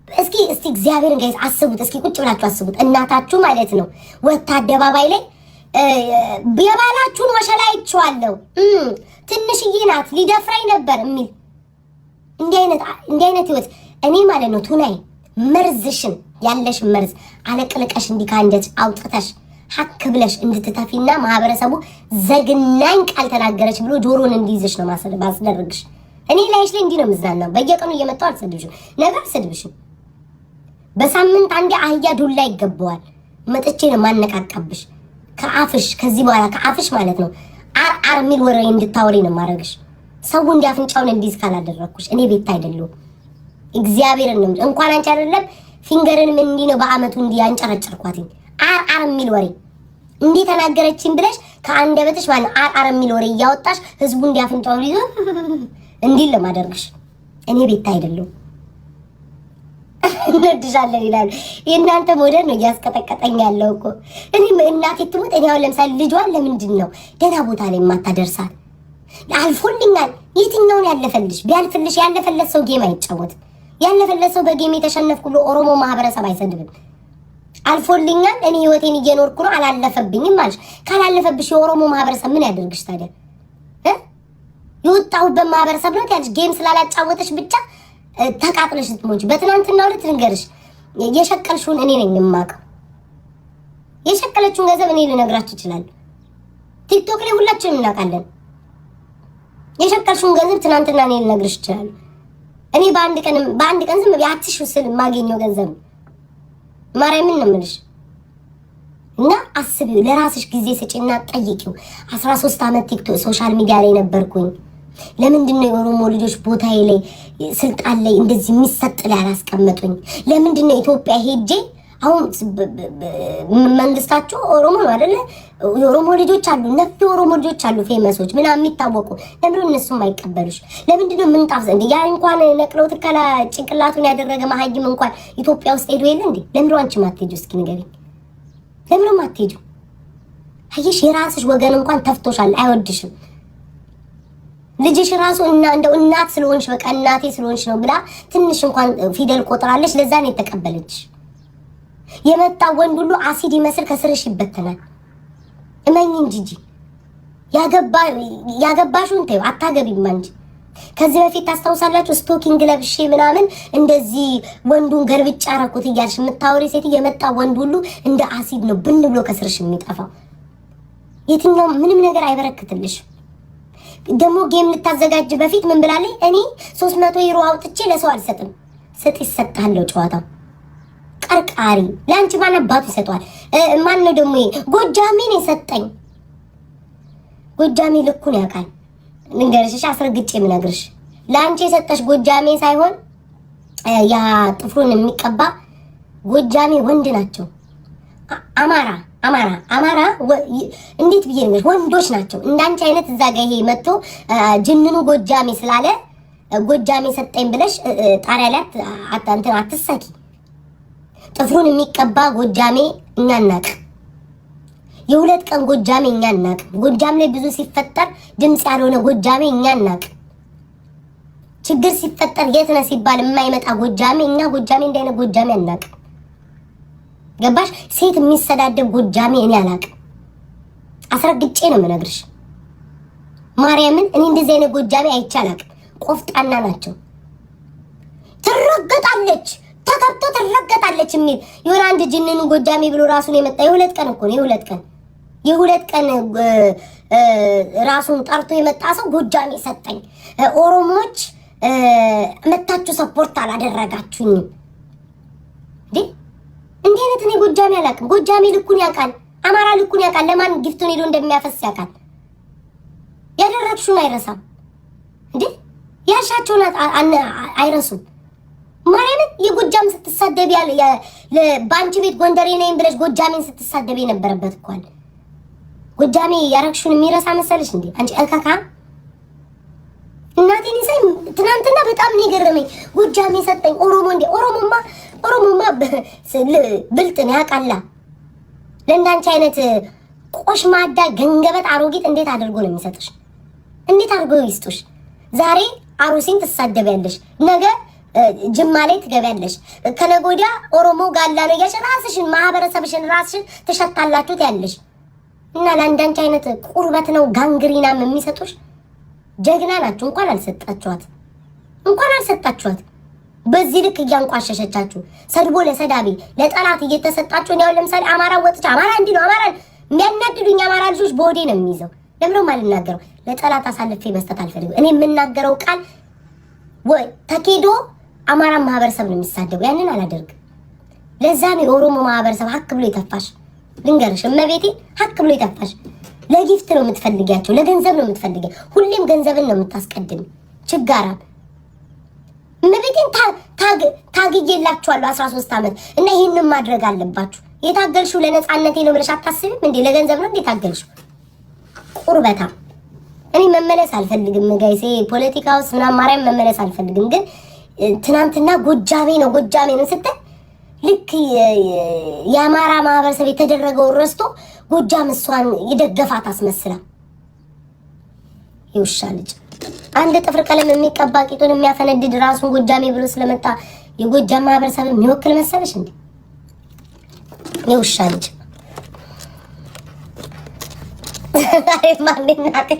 እስኪ እግዚአብሔርን ጋይስ አስቡት። እስኪ ቁጭ ብላችሁ አስቡት። እናታችሁ ማለት ነው ወታ አደባባይ ላይ የባላችሁን ወሸላ አይቼዋለሁ ትንሽዬ ናት ሊደፍራኝ ነበር የሚል እንዲህ አይነት ህይወት እኔ ማለት ነው ቱናይ መርዝሽን ያለሽ መርዝ አለቅልቀሽ እንዲህ ካንጀት አውጥተሽ ሀክ ብለሽ እንድትተፊና ማህበረሰቡ ዘግናኝ ቃል ተናገረች ብሎ ጆሮን እንዲይዝሽ ነው ማስደርግሽ። እኔ ላይሽ ላይ እንዲህ ነው ምዝናናው። በየቀኑ እየመጣሁ አልሰድብሽም፣ ነገር አልሰድብሽም። በሳምንት አንዴ አህያ ዱላ ይገባዋል። መጥቼ ነው ማነቃቃብሽ ከአፍሽ። ከዚህ በኋላ ከአፍሽ ማለት ነው አር የሚል ወሬ እንድታወሪ ነው ማድረግሽ። ሰው እንዲያፍንጫውን እንዲይዝ ካላደረኩሽ እኔ ቤት አይደለም እግዚአብሔርን ነው። እንኳን አንቺ አይደለም ፊንገርንም እንዲህ ነው በአመቱ እንዲህ ያንጨረጨርኳትኝ። አር የሚል ወሬ እንዲህ ተናገረችኝ ብለሽ ከአንደበትሽ ማለት አር የሚል ወሬ እያወጣሽ ህዝቡ እንዲያፍንጫውን ይዞ እንዲህ ለማደርግሽ እኔ ቤት አይደለም። እንድሻለን ይላል። የእናንተ ሞዴል ነው እያስቀጠቀጠኝ ያለው እኮ። እኔም እናቴ ትሞት እኔ አሁን ለምሳሌ ልጇን ለምንድን ነው ደህና ቦታ ላይ የማታደርሳት? አልፎልኛል። የትኛውን ያለፈልሽ? ቢያልፍልሽ ያለፈለት ሰው ጌም አይጫወትም። ያለፈለት ሰው በጌም የተሸነፍኩ ብሎ ኦሮሞ ማህበረሰብ አይሰድብም። አልፎልኛል፣ እኔ ህይወቴን እየኖርኩ ነው፣ አላለፈብኝም አልሽ። ካላለፈብሽ የኦሮሞ ማህበረሰብ ምን ያደርግሽ ታዲያ? የወጣሁበት ማህበረሰብ ነው ያልሽ ጌም ስላላጫወተሽ ብቻ ተቃጥለሽ ትሞች። በትናንትናው ዕለት ልንገርሽ የሸቀልሽውን እኔ ነኝ የማውቀው። የሸቀለችውን ገንዘብ እኔ ልነግራችሁ እችላለሁ። ቲክቶክ ላይ ሁላችንም እናውቃለን። የሸቀልሽውን ገንዘብ ትናንትና እኔ ልነግርሽ እችላለሁ። እኔ በአንድ ቀን ዝም ብዬ አትሽ ስል የማገኘው ገንዘብ ማርያምን ነው የምልሽ። እና አስቢው፣ ለራስሽ ጊዜ ስጪና ጠይቂው። 13 ዓመት ቲክቶክ ሶሻል ሚዲያ ላይ ነበርኩኝ። ለምንድን ነው የኦሮሞ ልጆች ቦታዬ ላይ ስልጣን ላይ እንደዚህ የሚሰጥ ላይ አላስቀመጡኝ? ለምንድን ነው ኢትዮጵያ ሄጄ አሁን መንግስታቸው ኦሮሞ ነው አይደለ? የኦሮሞ ልጆች አሉ፣ ነፍ የኦሮሞ ልጆች አሉ፣ ፌመሶች ምናምን የሚታወቁ። ለምን እነሱም አይቀበሉሽ? ለምንድን ነው ምንጣፍ ዘንድ ያ እንኳን ነቅለው ትከላ ጭንቅላቱን ያደረገ መሀይም እንኳን ኢትዮጵያ ውስጥ ሄዶ የለ እንዴ? ለምን አንቺ ማትሄጂው? እስኪ ንገሪኝ፣ ለምን ማትሄጂው? አየሽ፣ የራስሽ ወገን እንኳን ተፍቶሻል፣ አይወድሽም። ልጅሽ ራሱ እንደው እናት ስለሆንሽ በቃ እናቴ ስለሆንሽ ነው ብላ ትንሽ እንኳን ፊደል ቆጥራለሽ፣ ለዛ ነው የተቀበለች። የመጣው ወንድ ሁሉ አሲድ ይመስል ከስርሽ ይበተናል። እመኝኝ ጂጂ፣ ያገባሽውን ተይው፣ አታገቢም አንቺ። ከዚህ በፊት ታስታውሳላችሁ ስቶኪንግ ለብሼ ምናምን እንደዚህ ወንዱን ገርብጫ አረኩት እያልሽ የምታወሪ ሴት፣ የመጣው ወንድ ሁሉ እንደ አሲድ ነው ብን ብሎ ከስርሽ የሚጠፋው። የትኛው ምንም ነገር አይበረክትልሽ። ደግሞ ጌም ልታዘጋጅ በፊት ምን ብላለች? እኔ 300 ዩሮ አውጥቼ ለሰው አልሰጥም። ስጥ ይሰጣለው ጨዋታው ቀርቃሪ ለአንቺ ማን አባቱ ይሰጣል? ማን ነው ደግሞ ጎጃሜን የሰጠኝ? ጎጃሜ ልኩን ያውቃል። ልንገርሽ አስረግጬ የምነግርሽ ለአንቺ የሰጠሽ ጎጃሜ ሳይሆን ያ ጥፍሩን የሚቀባ ጎጃሜ ወንድ ናቸው። አማራ እንዴት ብዬ ነው? ወንዶች ናቸው። እንዳንቺ አይነት እዛ ጋር ይሄ መጥቶ ጅንኑ ጎጃሜ ስላለ ጎጃሜ ሰጠኝ ብለሽ ጣሪያ ላይ አትሰኪ። ጥፍሩን የሚቀባ ጎጃሜ እኛ እናቅ። የሁለት ቀን ጎጃሜ እኛ እናቅ። ጎጃም ላይ ብዙ ሲፈጠር ድምፅ ያልሆነ ጎጃሜ እኛ እናቅ። ችግር ሲፈጠር የት ነህ ሲባል የማይመጣ ጎጃሜ እኛ ጎጃሜ እንዳይነ ጎጃሜ አናቅ። ገባሽ? ሴት የሚሰዳደብ ጎጃሜ እኔ አላቅ። አስረግጬ ነው የምነግርሽ ማርያምን። እኔ እንደዚህ አይነት ጎጃሜ አይቼ አላቅም። ቆፍጣና ናቸው። ትረገጣለች ተከብቶ ትረገጣለች የሚል የሆነ አንድ ጅንኑ ጎጃሜ ብሎ ራሱን የመጣ የሁለት ቀን እኮ ነው የሁለት ቀን ራሱን ጠርቶ የመጣ ሰው ጎጃሜ ሰጠኝ። ኦሮሞዎች መታችሁ ሰፖርት አላደረጋችሁኝም እንዴ? እንዴ አይነት እኔ ጎጃሜ አላውቅም። ጎጃሜ ልኩን ያውቃል። አማራ ልኩን ያውቃል። ለማን ጊፍቱን ሄዶ እንደሚያፈስ ያውቃል። ያደረግሽውን አይረሳም እንዴ? ያሻቸውን አይረሱም። ማርያምን የጎጃም ስትሳደብ ያለ በአንቺ ቤት ጎንደሬ ነኝ ብለሽ ጎጃሜን ስትሳደብ የነበረበት እኮ አለ። ጎጃሜ ያረግሽውን የሚረሳ መሰለሽ እንዴ አንቺ እካካ? እናቴን ሳይ ትናንትና በጣም ነው የገረመኝ። ጎጃሜ ሰጠኝ ኦሮሞ እንዴ? ኦሮሞማ ብልጥ ነው ያውቃላ። ለእንዳንቺ አይነት ቆሽማዳ ገንገበት አሮጊት እንዴት አድርጎ ነው የሚሰጥሽ? እንዴት አድርጎ ይስጡሽ? ዛሬ አሩሲን ትሳደቢያለሽ፣ ነገ ጅማ ላይ ትገቢያለሽ፣ ከነገ ወዲያ ኦሮሞ ጋላ ነው ያሽ ራስሽን ማህበረሰብሽን ራስሽን ተሸታላችሁት ያለሽ እና ለአንዳንቺ አይነት ቁርበት ነው ጋንግሪናም የሚሰጡሽ። ጀግና ናችሁ። እንኳን አልሰጣችኋት። በዚህ ልክ እያንቋሸሸቻችሁ ሰድቦ ለሰዳቢ ለጠላት እየተሰጣችሁ ነው። ለምሳሌ አማራ ወጥቻ አማራ እንዲህ ነው አማራ የሚያናድዱኝ አማራ ልጆች በወዴ ነው የሚይዘው። ለምን ነው የማልናገረው? ለጠላት አሳልፌ መስጠት አልፈልግም። እኔ የምናገረው ቃል ወይ ተኬዶ አማራ ማህበረሰብ ነው የሚሳደቡ፣ ያንን አላደርግም። ለዛ ነው የኦሮሞ ማህበረሰብ ሀክ ብሎ ይተፋሽ። ልንገርሽ እመቤቴ ሀክ ብሎ ይተፋሽ። ለጊፍት ነው የምትፈልጊያቸው፣ ለገንዘብ ነው የምትፈልጊያ። ሁሌም ገንዘብን ነው የምታስቀድም። ችጋራ እመቤቴን ታግዬላችኋለሁ 13 ዓመት እና ይህንን ማድረግ አለባችሁ። የታገልሽው ለነፃነቴ ነው ብለሽ አታስብም እንዴ? ለገንዘብ ነው እንዴ ታገልሽው? ቁርበታ እኔ መመለስ አልፈልግም ጋይሴ። ፖለቲካ ውስጥ ምናምን ማርያም መመለስ አልፈልግም። ግን ትናንትና ጎጃሜ ነው ስትል ልክ የአማራ ማህበረሰብ የተደረገውን ረስቶ ጎጃም እሷን የደገፋት አስመስላ ይውሻ ልጅ አንድ ጥፍር ቀለም የሚቀባ ቂጡን የሚያፈነድድ ራሱን ጎጃሜ ብሎ ስለመጣ የጎጃም ማህበረሰብ የሚወክል መሰለሽ እንዴ? ይውሻ ልጅ አይ ማንናቴ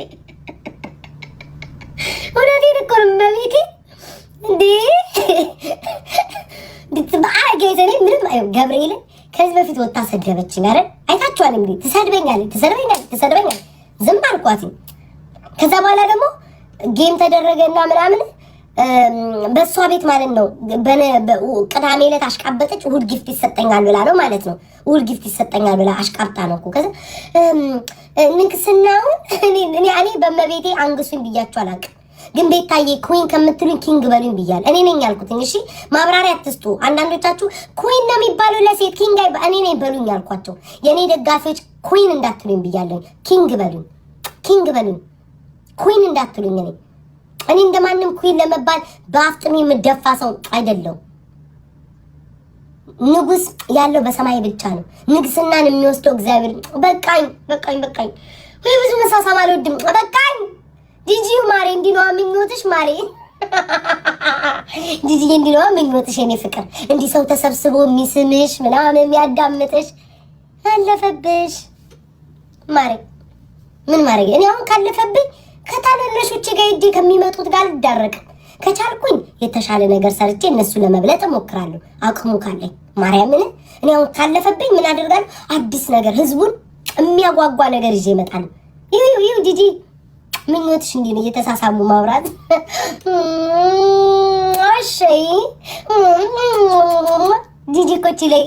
ወደዚህ እኮ ነው በቤቴ እንዴ ጌዘኔ ምንም አይው ገብርኤል ከዚህ በፊት ወጣ ሰደበችኝ አይደል? አይታችኋል እንግዲህ ትሰድበኛለች። ዝም አልኳት። ከዛ በኋላ ደግሞ ጌም ተደረገና ምናምን በሷ ቤት ማለት ነው። ቅዳሜ ዕለት አሽቃበጠች። እሑድ ጊፍት ይሰጠኛል ብላ ነው ማለት ነው። እሑድ ጊፍት ይሰጠኛል ብላ አሽቃብጣ ነው እኮ። ከዛ ንግስናውን እኔ በመቤቴ አንግሱኝ ብያችሁ አላውቅም። ግን ቤታዬ ኩዊን ከምትሉኝ ኪንግ በሉኝ ብያል። እኔ ነኝ ያልኩትኝ። እሺ ማብራሪያ አትስጡ። አንዳንዶቻችሁ ኩዊን ነው የሚባለው ለሴት ኪንግ እኔ ነኝ በሉኝ ያልኳቸው። የኔ ደጋፊዎች ኩዊን እንዳትሉኝ ብያለሁ። ኪንግ በሉኝ ኩዊን እንዳትሉኝ። እኔ እንደማንም ኩዊን ለመባል በአፍጥሜ የምደፋ ሰው አይደለሁም። ንጉስ ያለው በሰማይ ብቻ ነው። ንግስናን የሚወስደው እግዚአብሔር። በቃኝ። ወይ ብዙ መሳሳም አልወድም። በቃኝ። ጂጂ ማሬ እንዲነዋ ምኞትሽ ማሬ ጂጂ እንዲነዋ ምኞትሽ የኔ ፍቅር። እንዲህ ሰው ተሰብስቦ የሚስምሽ ምናምን የሚያዳምጥሽ አለፈብሽ ማሬ። ምን ማሬ? እኔ አሁን ካለፈብኝ ከታናናሾቼ ጋር ሂጅ ከሚመጡት ጋር ልዳረቅም። ከቻልኩኝ የተሻለ ነገር ሰርቼ እነሱ ለመብለጥ እሞክራለሁ አቅሙ ካለኝ ማርያምን። እኔ አሁን ካለፈብኝ ምን አደርጋለሁ? አዲስ ነገር ህዝቡን የሚያጓጓ ነገር ይዤ እመጣለሁ። ይው ጂጂ ምኞትሽ እንዲህ ነው እየተሳሳሙ ማውራት። እሺ ጂጂ ኮቺ ላይ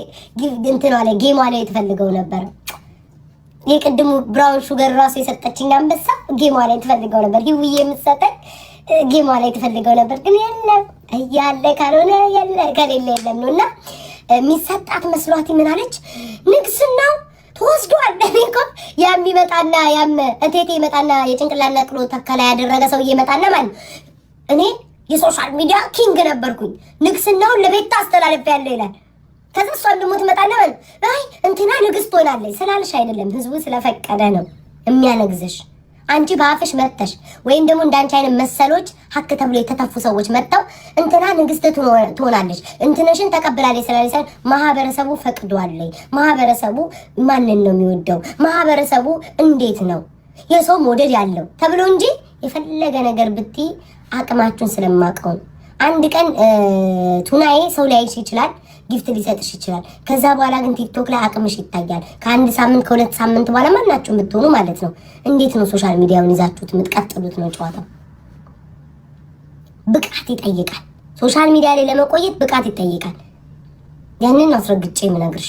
እንትና ላይ ጌማ ላይ ትፈልገው ነበር። የቅድሙ ብራውን ሹገር ራሱ የሰጠችኝ አንበሳ ጌማ ላይ ትፈልገው ነበር። ህውዬ የምትሰጠኝ ጌማ ላይ ትፈልገው ነበር። ግን የለም እያለ ካልሆነ የለ ከሌለ የለም ነውና የሚሰጣት መስሏት ምን አለች? ንግስናው ተወስዷል። እኮ ያም ይመጣና ያም እቴቴ ይመጣና የጭንቅላት ነቅሎ ተከላ ያደረገ ሰው ይመጣና ማለት እኔ የሶሻል ሚዲያ ኪንግ ነበርኩኝ ንግስናውን ለቤት አስተላልፌያለሁ ይላል። ከዛ እሷን ደግሞ ትመጣና ማለት አይ እንትና ንግስት ሆናለች ስላልሽ አይደለም፣ ህዝቡ ስለፈቀደ ነው የሚያነግዝሽ። አንቺ በአፍሽ መጥተሽ ወይም ደግሞ እንዳንቺ አይነት መሰሎች ሀክ ተብሎ የተተፉ ሰዎች መጥተው እንትና ንግስት ትሆናለች እንትነሽን ተቀብላለች ስላለች ሳይሆን ማህበረሰቡ ፈቅዷለኝ። ማህበረሰቡ ማንን ነው የሚወደው? ማህበረሰቡ እንዴት ነው የሰው መውደድ ያለው ተብሎ እንጂ የፈለገ ነገር ብትይ አቅማችሁን ስለማቀው አንድ ቀን ቱናዬ ሰው ሊያይሽ ይችላል፣ ጊፍት ሊሰጥሽ ይችላል። ከዛ በኋላ ግን ቲክቶክ ላይ አቅምሽ ይታያል። ከአንድ ሳምንት ከሁለት ሳምንት በኋላ ማናችሁ የምትሆኑ ማለት ነው። እንዴት ነው ሶሻል ሚዲያውን ይዛችሁት የምትቀጥሉት? ነው ጨዋታው። ብቃት ይጠይቃል። ሶሻል ሚዲያ ላይ ለመቆየት ብቃት ይጠይቃል። ያንን አስረግጬ የምነግርሽ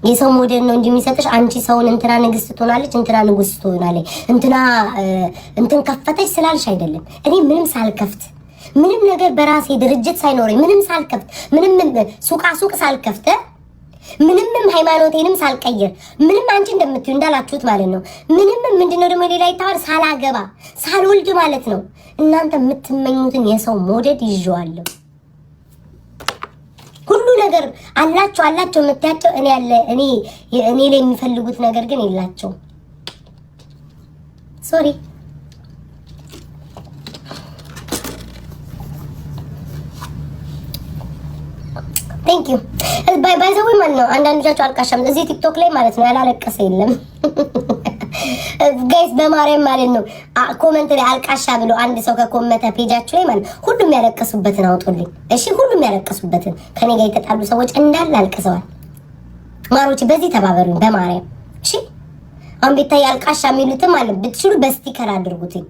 የሰው ሞዴል ነው እንጂ የሚሰጥሽ አንቺ ሰውን እንትና ንግስት ትሆናለች እንትና ንጉስ ትሆናለች እንትና እንትን ከፈተች ስላልሽ አይደለም። እኔ ምንም ሳልከፍት ምንም ነገር በራሴ ድርጅት ሳይኖረኝ ምንም ሳልከፍት ምንም ሱቅ ሳልከፍት ምንም ሃይማኖቴንም ሳልቀይር ምንም አንቺ እንደምትዩ እንዳላችሁት ማለት ነው። ምንም ምንድነው ደግሞ ሌላ ይታወር ሳላገባ ሳልወልድ ማለት ነው። እናንተ የምትመኙትን የሰው ሞዴል ይዤዋለሁ። ሁሉ ነገር አላቸው የምታያቸው እኔ ያለ እኔ ላይ የሚፈልጉት ነገር ግን የላቸው። ሶሪ ቴንክ ዩ ባይ ዘ ወይ ማለት ነው። አንዳንዶቻችሁ አልቃሻም እዚህ ቲክቶክ ላይ ማለት ነው ያላለቀሰ የለም ጋይስ በማርያም ማለት ነው። ኮሜንት ላይ አልቃሻ ብሎ አንድ ሰው ከኮመተ ፔጃችሁ ላይ ማለት ሁሉም ያለቀሱበትን አውጡልኝ እሺ። ሁሉም ያለቀሱበትን ከኔ ጋር የተጣሉ ሰዎች እንዳለ አልቅሰዋል። ማሮች በዚህ ተባበሩኝ በማርያም እሺ። አሁን ቤታይ አልቃሻ የሚሉትም አለ ብትችሉ በስቲከር አድርጉትኝ።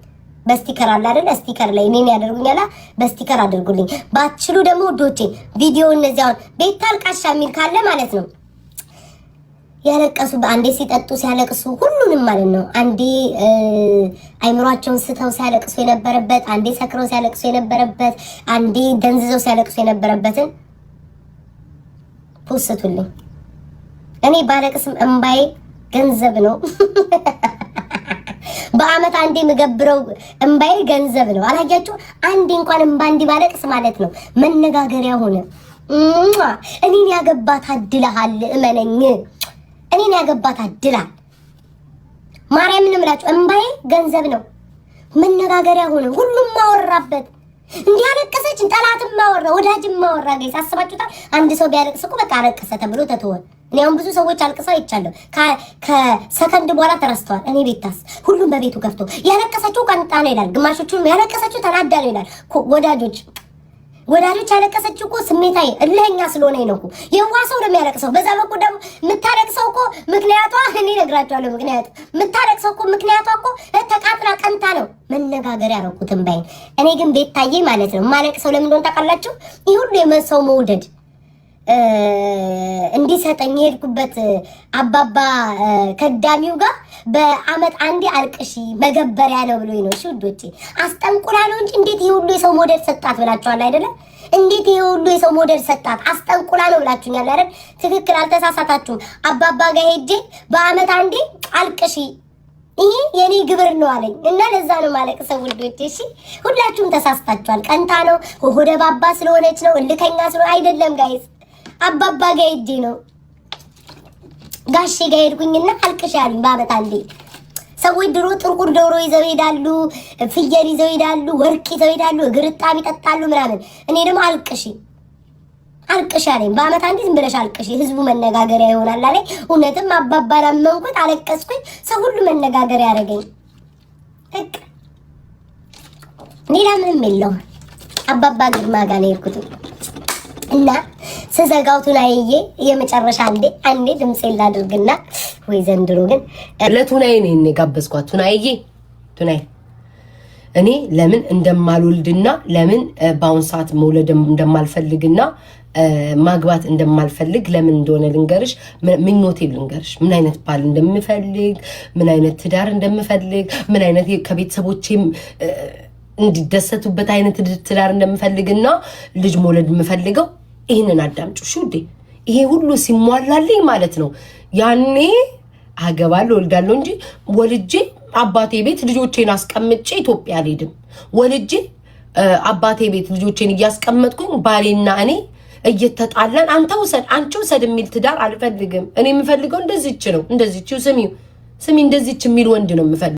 በስቲከር አለ አይደል? ስቲከር ላይ እኔን ያደርጉኛላ። በስቲከር አድርጉልኝ። ባትችሉ ደግሞ ዶቼ ቪዲዮ እነዚያውን ቤታ አልቃሻ የሚል ካለ ማለት ነው ያለቀሱ አንዴ ሲጠጡ ሲያለቅሱ ሁሉንም ማለት ነው። አንዴ አይምሯቸውን ስተው ሲያለቅሱ የነበረበት፣ አንዴ ሰክረው ሲያለቅሱ የነበረበት፣ አንዴ ደንዝዘው ሲያለቅሱ የነበረበትን ፖስቱልኝ። እኔ ባለቅስም እምባዬ ገንዘብ ነው። በአመት አንዴ የምገብረው እምባዬ ገንዘብ ነው። አላያችሁ? አንዴ እንኳን እምባ እንዲ ባለቅስ ማለት ነው መነጋገሪያ ሆነ። እኔን ያገባት አድለሃል፣ እመነኝ እኔን ያገባት አድላል። ማርያምን እምላችሁ እምባዬ ገንዘብ ነው፣ መነጋገሪያ ሆነ። ሁሉም ማወራበት እንዲህ አለቀሰች፣ ጠላትም ማወራ፣ ወዳጅም ማወራ። ጋይስ አስባችሁታል? አንድ ሰው ቢያለቅስ እኮ በቃ አለቀሰ ተብሎ ተተወ። እኔ አሁን ብዙ ሰዎች አልቅሰው አይቻለሁ፣ ከሰከንድ በኋላ ተረስተዋል። እኔ ቤታስ ሁሉም በቤቱ ከፍቶ ያለቀሰችው ቀንጣ ነው ይላል፣ ግማሾቹም ያለቀሰችው ተናዳ ነው ይላል። ወዳጆች ያለቀሰችው እኮ ስሜታዊ እልህኛ ስለሆነ ነው እኮ የዋ ሰው ነው የሚያለቅሰው። በዛ በኩል ደግሞ የምታለቅሰው እኮ ምክንያቷ እኔ እነግራቸዋለሁ። ምክንያቱ የምታለቅሰው እኮ ምክንያቷ እኮ ተቃጥላ ቀንታ ነው። መነጋገር ያደረኩትን ባይን እኔ ግን ቤታዬ ማለት ነው የማለቅሰው ለምን እንደሆነ ታውቃላችሁ? ይህ ሁሉ የመሰው መውደድ እንዲሰጠኝ የሄድኩበት አባባ ከዳሚው ጋር በአመት አንዴ አልቅሺ መገበሪያ ነው ብሎኝ ነው። እሺ ውዶቼ አስጠንቁላ ነው እንጂ እንዴት ይሄ ሁሉ የሰው ሞዴል ሰጣት ብላችኋል አይደለ? እንዴት ይሄ ሁሉ የሰው ሞዴል ሰጣት አስጠንቁላ ነው ብላችሁኛል አይደል? ትክክል፣ አልተሳሳታችሁም። አባባ ጋር ሄጄ በአመት አንዴ አልቅሺ ይሄ የኔ ግብር ነው አለኝ እና ለዛ ነው ማለቅሰው ውዶቼ። እሺ ሁላችሁም ተሳስታችኋል። ቀንታ ነው ሆደ ባባ ስለሆነች ነው እልከኛ ስለሆነ አይደለም ጋይስ። አባባ ጋር ሄጄ ነው ጋሼ ጋር ሄድኩኝና አልቅሽ ያሉኝ በአመት አንዴ። ሰዎች ድሮ ጥርቁር ዶሮ ይዘው ይሄዳሉ፣ ፍየል ይዘው ይሄዳሉ፣ ወርቅ ይዘው ይሄዳሉ፣ እግር ጣም ይጠጣሉ ምናምን። እኔ ደግሞ አልቅሽ አለኝ በአመት አንዴ። ዝም ብለሽ አልቅሽ ህዝቡ መነጋገሪያ ይሆናል አለኝ። እውነትም አባባን አመንኩት፣ አለቀስኩኝ። ሰው ሁሉ መነጋገሪያ ያደረገኝ። በቃ ሌላ ምንም የለውም። አባባ ግርማ ጋር ነው የሄድኩት። እና ስዘጋው ቱናዬ የመጨረሻ አንዴ ድምጼን ላድርግና ወይ ዘንድሮ ግን ለቱናዬ ነው የጋበዝኳት። ቱናዬ እኔ ለምን እንደማልወልድና ለምን በአሁን ሰዓት መውለድ እንደማልፈልግና ማግባት እንደማልፈልግ ለምን እንደሆነ ልንገርሽ፣ ምኞቴ ልንገርሽ፣ ምን አይነት ባል እንደምፈልግ፣ ምን አይነት ትዳር እንደምፈልግ፣ ምን አይነት ከቤተሰቦቼም እንዲደሰቱበት አይነት ትዳር እንደምፈልግና ልጅ መውለድ የምፈልገው ይህንን አዳምጩ። ሹዴ ይሄ ሁሉ ሲሟላልኝ ማለት ነው ያኔ አገባለሁ ወልዳለሁ እንጂ ወልጄ አባቴ ቤት ልጆቼን አስቀምጬ ኢትዮጵያ አልሄድም። ወልጄ አባቴ ቤት ልጆቼን እያስቀመጥኩኝ ባሌና እኔ እየተጣላን አንተ ውሰድ አንቺ ውሰድ የሚል ትዳር አልፈልግም። እኔ የምፈልገው እንደዚች ነው። እንደዚች ስሚ እንደዚች የሚል ወንድ ነው የምፈልገው።